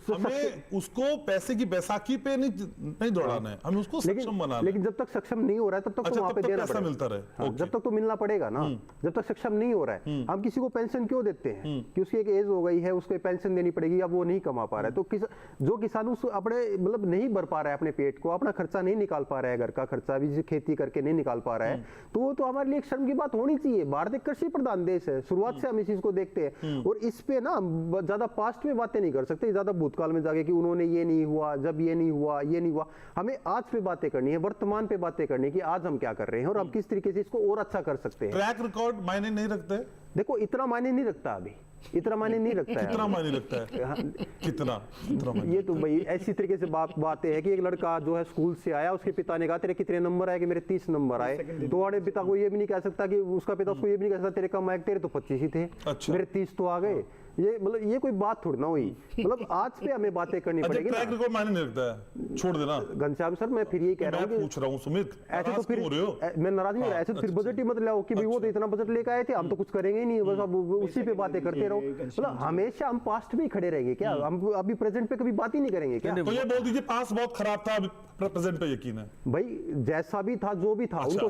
हमें उसको पैसे की बैसाखी पे नहीं दौड़ाना है, हमें उसको सक्षम बनाना है। लेकिन जब तक सक्षम नहीं हो रहा है तब तक तो वहां पे देना पैसा मिलता रहे। जब तक तो मिलना पड़ेगा ना। जब तक सक्षम नहीं हो रहा है, हम किसी को पेंशन क्यों देते हैं? कि उसकी एक एज हो गई है, उसको पेंशन देनी पड़ेगी, अब वो नहीं कमा पा रहा है। तो जो किसान उस अपने मतलब नहीं भर पा रहा है अपने पेट को, अपना खर्चा नहीं निकाल पा रहा है, घर का खर्चा भी खेती करके नहीं निकाल पा रहा है, तो वो तो हमारे लिए एक शर्म की बात होनी चाहिए। भारत एक कृषि प्रधान देश है, शुरुआत से हम इस चीज को देखते हैं। और इस पे ना ज्यादा पास्ट में बातें नहीं कर सकते, ज्यादा भूतकाल में जाके कि उन्होंने ये नहीं हुआ, जब ये नहीं हुआ, ये नहीं हुआ। हमें आज पे बातें करनी है, वर्तमान पे बातें करनी है कि आज हम क्या कर रहे हैं और हम किस तरीके से इसको और अच्छा कर सकते हैं। ट्रैक रिकॉर्ड मायने नहीं रखते? देखो इतना मायने नहीं रखता, अभी इतना मायने नहीं रखता है। कितना मायने रखता है? कितना ये तो भाई ऐसी तरीके से बातें है कि एक लड़का जो है स्कूल से आया, उसके पिता ने कहा तेरे कितने नंबर आए? कि मेरे 30 नंबर आए। तो वाले पिता को ये भी नहीं कह सकता कि उसका पिता उसको ये भी नहीं कह सकता तेरे कम आए, तेरे तो 25 ही थे, मेरे 30 तो आ गए। ये मतलब ये कोई बात थोड़ी ना हुई। मतलब आज पे हमें बातें करनी पड़ेगी। ट्रैक रिकॉर्ड मायने नहीं रखता है, छोड़ देना। घनश्याम सर मैं फिर यही कह रहा हूँ, पूछ रहा हूँ सुमित, ऐसे तो फिर मैं नाराज नहीं हो रहा, ऐसे तो फिर बजट ही मत लाओ कि भाई वो तो इतना बजट लेकर आए थे, हम तो कुछ करेंगे ही नहीं, बस अब उसी पे बातें करते रहो। मतलब हमेशा हम पास्ट में ही खड़े रहेंगे क्या? हम अभी प्रेजेंट पे कभी बात ही नहीं करेंगे क्या? तो ये बोल दीजिए पास्ट बहुत खराब था, प्रेजेंट पे यकीन है? भाई जैसा भी था, जो भी था, उनको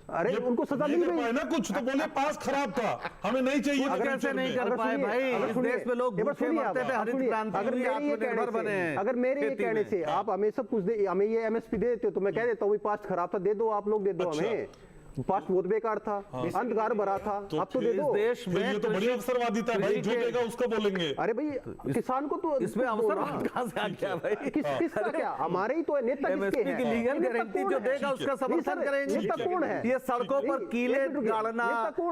अरे उनको सजा मिल गई ना। कुछ तो बोले पास्ट खराब था, हमें नहीं चाहिए। कैसे नहीं कर पाए भाई? इस देश में लोग भूखे मरते थे, हरित क्रांति हुई, आत्मनिर्भर बने। अगर मेरे ये कहने से आप हमें सब कुछ दे, हमें ये एमएसपी दे देते हो तो मैं कह देता हूँ पास्ट खराब था, दे दो आप लोग, दे दो हमें। पास्ट बहुत बेकार था, अंधकार भरा था, अब तो दे दो। देश में ये तो बड़ी अवसरवादिता है भाई, जो देगा उसका बोलेंगे। अरे भाई किसान को तो इसमें अवसरवाद कहां से आ गया भाई? किसका क्या? हमारे ही तो है नेता, किसके हैं? की लीगल गारंटी जो देगा उसका समर्थन करेंगे। नेता कौन है? ये सड़कों पर कीले गाड़ना,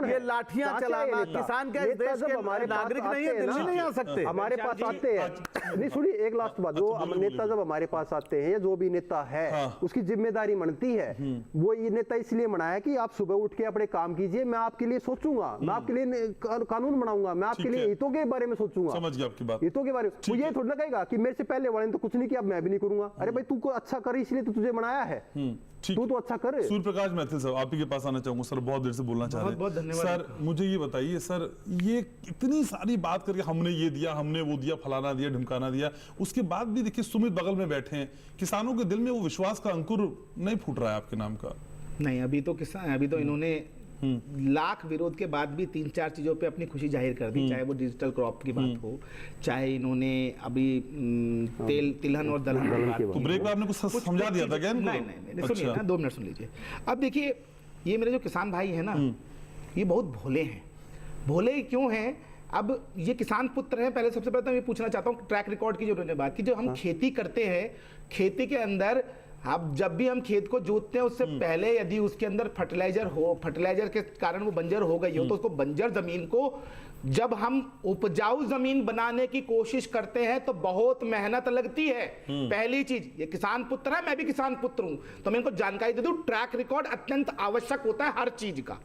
ये लाठियां चलाना, किसान के इस देश के नागरिक नहीं है, दिल्ली नहीं आ सकते। हमारे पास आते हैं, नहीं सुनिए एक लास्ट बात, जो नेता जब हमारे पास आते हैं, जो भी नेता है उसकी जिम्मेदारी बनती है। वो ये नेता इसलिए बनाया कि आप सुबह उठ के अपने काम कीजिए, मैं आपके लिए सोचूंगा, मैं आपके लिए कानून बनाऊंगा, मैं आपके लिए हितों के बारे में सोचूंगा। समझ गया आपकी बात। हितों के बारे में वो ये थोड़ा ना कहेगा कि मेरे से पहले वाले ने तो कुछ नहीं किया, मैं भी नहीं करूंगा। अरे भाई तू को अच्छा कर इसलिए तो तुझे बनाया है, तू तो अच्छा कर। सूर्य प्रकाश मैथिल साहब, आप ही के पास आना चाहूंगा सर, बहुत देर से बोलना चाह रहे हैं। बहुत धन्यवाद सर। मुझे ये बताइए सर, ये इतनी सारी बात करके हमने ये दिया, हमने वो दिया, फलाना दिया, ढिमकाना दिया, उसके बाद भी देखिए सुमित बगल में बैठे हैं, किसानों के दिल में वो विश्वास का अंकुर नहीं फूट रहा है आपके नाम का। नहीं, अभी तो किसान, अभी तो इन्होंने लाख विरोध के बाद भी 3-4 चीजों पे अपनी खुशी जाहिर कर दी, चाहे वो डिजिटल क्रॉप की बात हो, चाहे इन्होंने अभी तिलहन और दलहन की बात तो हो। ब्रेक में आपने कुछ समझा दिया था क्या इनको? नहीं, सुनिए ना, 2 मिनट सुन लीजिए। अब देखिए, ये मेरे जो किसान भाई हैं ना, ये बहुत भोले हैं। भोले क्यों हैं? अब ये किसान पुत्र हैं। पहले सबसे पहले तो मैं पूछना चाहता हूँ ट्रैक रिकॉर्ड की जो उन्होंने बात की, जो हम खेती करते हैं, खेती के अंदर अब जब भी हम खेत को जोतते हैं उससे पहले यदि उसके अंदर फर्टिलाइजर के कारण वो बंजर हो गई हो, तो उसको बंजर जमीन को जब हम उपजाऊ जमीन बनाने की कोशिश करते हैं तो बहुत मेहनत लगती है। पहली चीज, ये किसान पुत्र है, मैं भी किसान पुत्र हूं, तो मैं इनको जानकारी दे दूं, ट्रैक रिकॉर्ड अत्यंत आवश्यक होता है हर चीज का,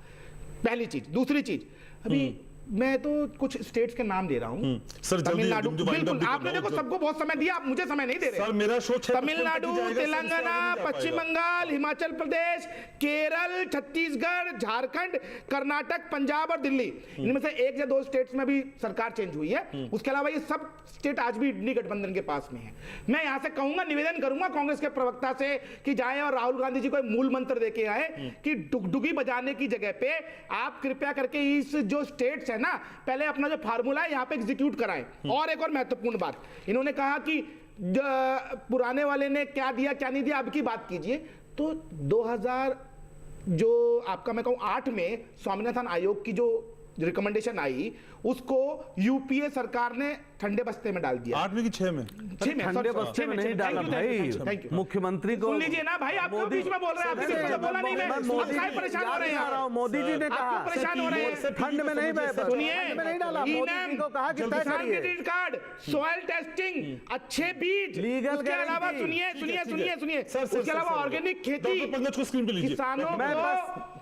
पहली चीज। दूसरी चीज, अभी मैं तो कुछ स्टेट्स के नाम दे रहा हूं। सर तमिलनाडु, बिल्कुल, आपने देखो सबको बहुत समय दिया, आप मुझे समय नहीं दे रहे। सर मेरा शो तमिलनाडु, तेलंगाना, पश्चिम बंगाल, हिमाचल प्रदेश, केरल, छत्तीसगढ़, झारखंड, कर्नाटक, पंजाब और दिल्ली, इनमें से 1 या 2 स्टेट्स में भी सरकार चेंज हुई है। उसके अलावा ये सब स्टेट आज भी इंडी गठबंधन के पास में है। मैं यहां से कहूंगा, निवेदन करूंगा कांग्रेस के प्रवक्ता से कि जाएं और राहुल गांधी जी को मूल मंत्र देके आए कि डुगडुगी बजाने की जगह पे आप कृपया करके इस जो स्टेट्स है ना, पहले अपना जो फार्मूला है यहाँ पे एग्जीक्यूट कराएं। और एक और महत्वपूर्ण बात, इन्होंने कहा कि पुराने वाले ने क्या दिया क्या नहीं दिया, अब की बात कीजिए। तो 2000 जो आपका मैं कहूं 8 में स्वामीनाथन आयोग की जो रिकमेंडेशन आई, उसको यूपीए सरकार ने ठंडे बस्ते में डाल दिया। 8 में कि 6 में? ठंडे बस्ते में नहीं डाला भाई, मुख्यमंत्री को। सुन लीजिए ना भाई, आप बीच में बोल रहे हैं, आपके बीच में बोला नहीं, मैं परेशान हो रहे हैं। मोदी जी ने कहा परेशान हो रहे हैं, ठंड में नहीं, सुनिए, नहीं डाला। मोदी जी को कहा कि तय करिए क्रेडिट कार्ड, सॉइल टेस्टिंग, अच्छे बीज, लीगल उसके अलावा सुनिए, उसके अलावा ऑर्गेनिक खेती, पंकज को स्क्रीन पे लीजिए।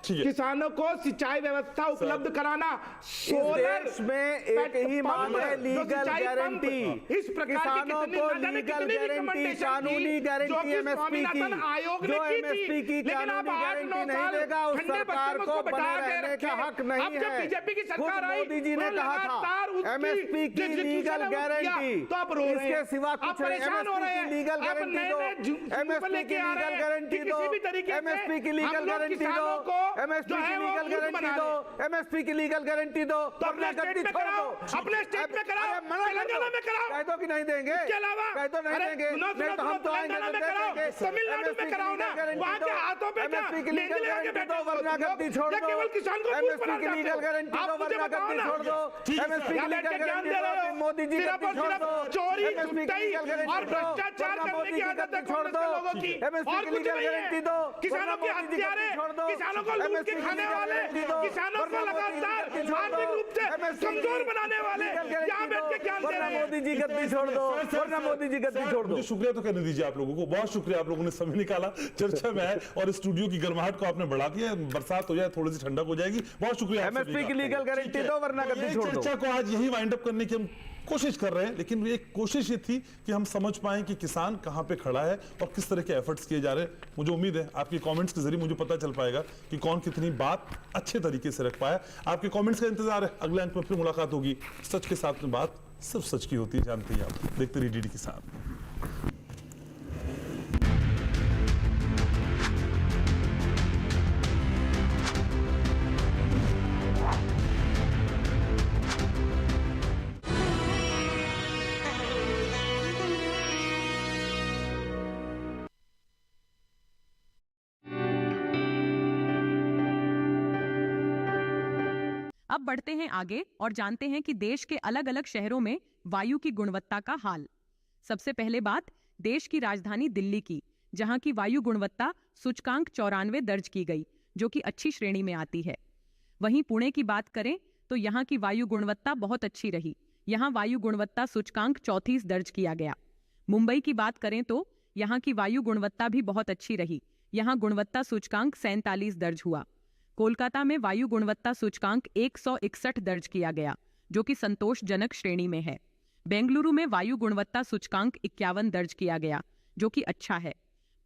किसानों को सिंचाई व्यवस्था उपलब्ध कराना, सोलर में एक ही मांग है, लीगल गारंटी। इस प्रकार किसानों को लीगल गारंटी, कानूनी गारंटी एमएसपी की, जो एमएसपी की कानूनी गारंटी नहीं देगा उस सरकार को बने रहने का हक नहीं है। बीजेपी की सरकार आई, मोदी जी ने कहा था एमएसपी की लीगल गारंटी, इसके सिवा कुछ नहीं। एमएसपी की लीगल गारंटी दो, एमएसपी की लीगल गारंटी दो, एमएसपी की लीगल गारंटी दो, एमएसपी की लीगल गारंटी दो, एमएसपी की लीगल गारंटी दो, तो अपने स्टेट में कराओ, अपने स्टेट में कराओ, तेलंगाना में कराओ। कह दो कि नहीं देंगे, इसके अलावा कह दो नहीं देंगे, नहीं तो हम तो आएंगे तो दे देंगे। तमिलनाडु में कराओ ना, वहां के हाथों पे क्या एमएसपी की लीगल गारंटी दो वरना गद्दी छोड़ दो, केवल किसान को एमएसपी की लीगल गारंटी दो वरना गद्दी छोड़ दो, एमएसपी की लीगल गारंटी दो, मोदी जी गद्दी छोड़ दो, चोरी, एमएसपी की लीगल गारंटी और भ्रष्टाचार करने की आदत है छोड़ दो, लोगों की, एमएसपी की लीगल गारंटी दो, किसानों के हत्यारे, किसानों को लूट के खाने वाले, किसानों को लगातार आर्थिक रूप से कमजोर बनाने वाले, यहाँ बैठ के ज्ञान दे रहे हैं। मोदी जी गद्दी छोड़ दो, वरना मोदी जी गद्दी छोड़ दो। मुझे शुक्रिया तो कहने दीजिए आप लोगों को, बहुत शुक्रिया आप लोगों ने समय निकाला, चर्चा में आए और स्टूडियो की गर्माहट को आपने बढ़ा दिया। बरसात हो जाए, थोड़ी सी ठंडक हो जाएगी। बहुत शुक्रिया। एमएसपी की लीगल गारंटी दो वरना गद्दी छोड़ दो। चर्चा को आज यही वाइंड अप करने की हम कोशिश कर रहे हैं, लेकिन एक कोशिश ये थी कि हम समझ पाएं कि किसान कहां पे खड़ा है और किस तरह के एफर्ट्स किए जा रहे हैं। मुझे उम्मीद है आपके कमेंट्स के जरिए मुझे पता चल पाएगा कि कौन कितनी बात अच्छे तरीके से रख पाया। आपके कमेंट्स का इंतजार है। अगले अंक में फिर मुलाकात होगी। सच के साथ में बात सिर्फ सच की होती है, जानते हैं आप। देखते रहिए डीडी किसान। अब बढ़ते हैं आगे और जानते हैं कि देश के अलग अलग शहरों में वायु की गुणवत्ता का हाल। सबसे पहले बात देश की राजधानी दिल्ली की, जहां की वायु गुणवत्ता सूचकांक 94 दर्ज की गई, जो कि अच्छी श्रेणी में आती है। वहीं पुणे की बात करें तो यहां की वायु गुणवत्ता बहुत अच्छी रही। यहां वायु गुणवत्ता सूचकांक 34 दर्ज किया गया। मुंबई की बात करें तो यहां की वायु गुणवत्ता भी बहुत अच्छी रही। यहां गुणवत्ता सूचकांक 47 दर्ज हुआ। कोलकाता में वायु गुणवत्ता सूचकांक 161 दर्ज किया गया, जो कि संतोषजनक श्रेणी में है। बेंगलुरु में वायु गुणवत्ता सूचकांक 51 दर्ज किया गया, जो कि अच्छा है।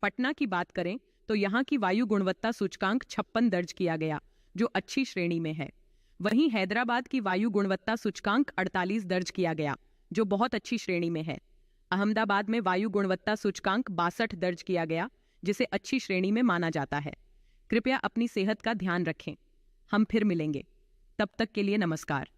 पटना की बात करें तो यहाँ की वायु गुणवत्ता सूचकांक 56 दर्ज किया गया, जो अच्छी श्रेणी में है। वहीं हैदराबाद की वायु गुणवत्ता सूचकांक 48 दर्ज किया गया, जो बहुत अच्छी श्रेणी में है। अहमदाबाद में वायु गुणवत्ता सूचकांक 62 दर्ज किया गया, जिसे अच्छी श्रेणी में माना जाता है। कृपया अपनी सेहत का ध्यान रखें। हम फिर मिलेंगे। तब तक के लिए नमस्कार।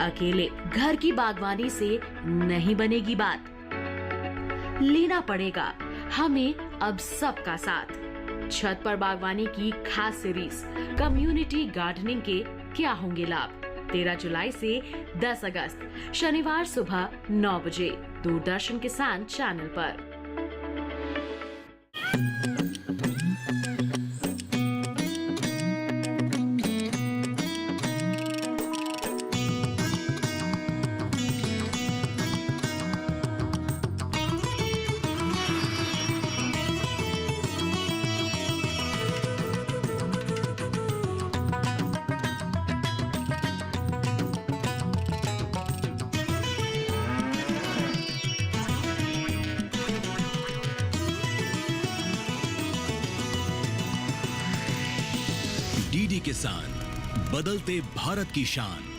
अकेले घर की बागवानी से नहीं बनेगी बात, लेना पड़ेगा हमें अब सबका साथ। छत पर बागवानी की खास सीरीज कम्युनिटी गार्डनिंग के क्या होंगे लाभ, 13 जुलाई से 10 अगस्त शनिवार सुबह 9 बजे दूरदर्शन किसान चैनल पर। डीडी किसान, बदलते भारत की शान।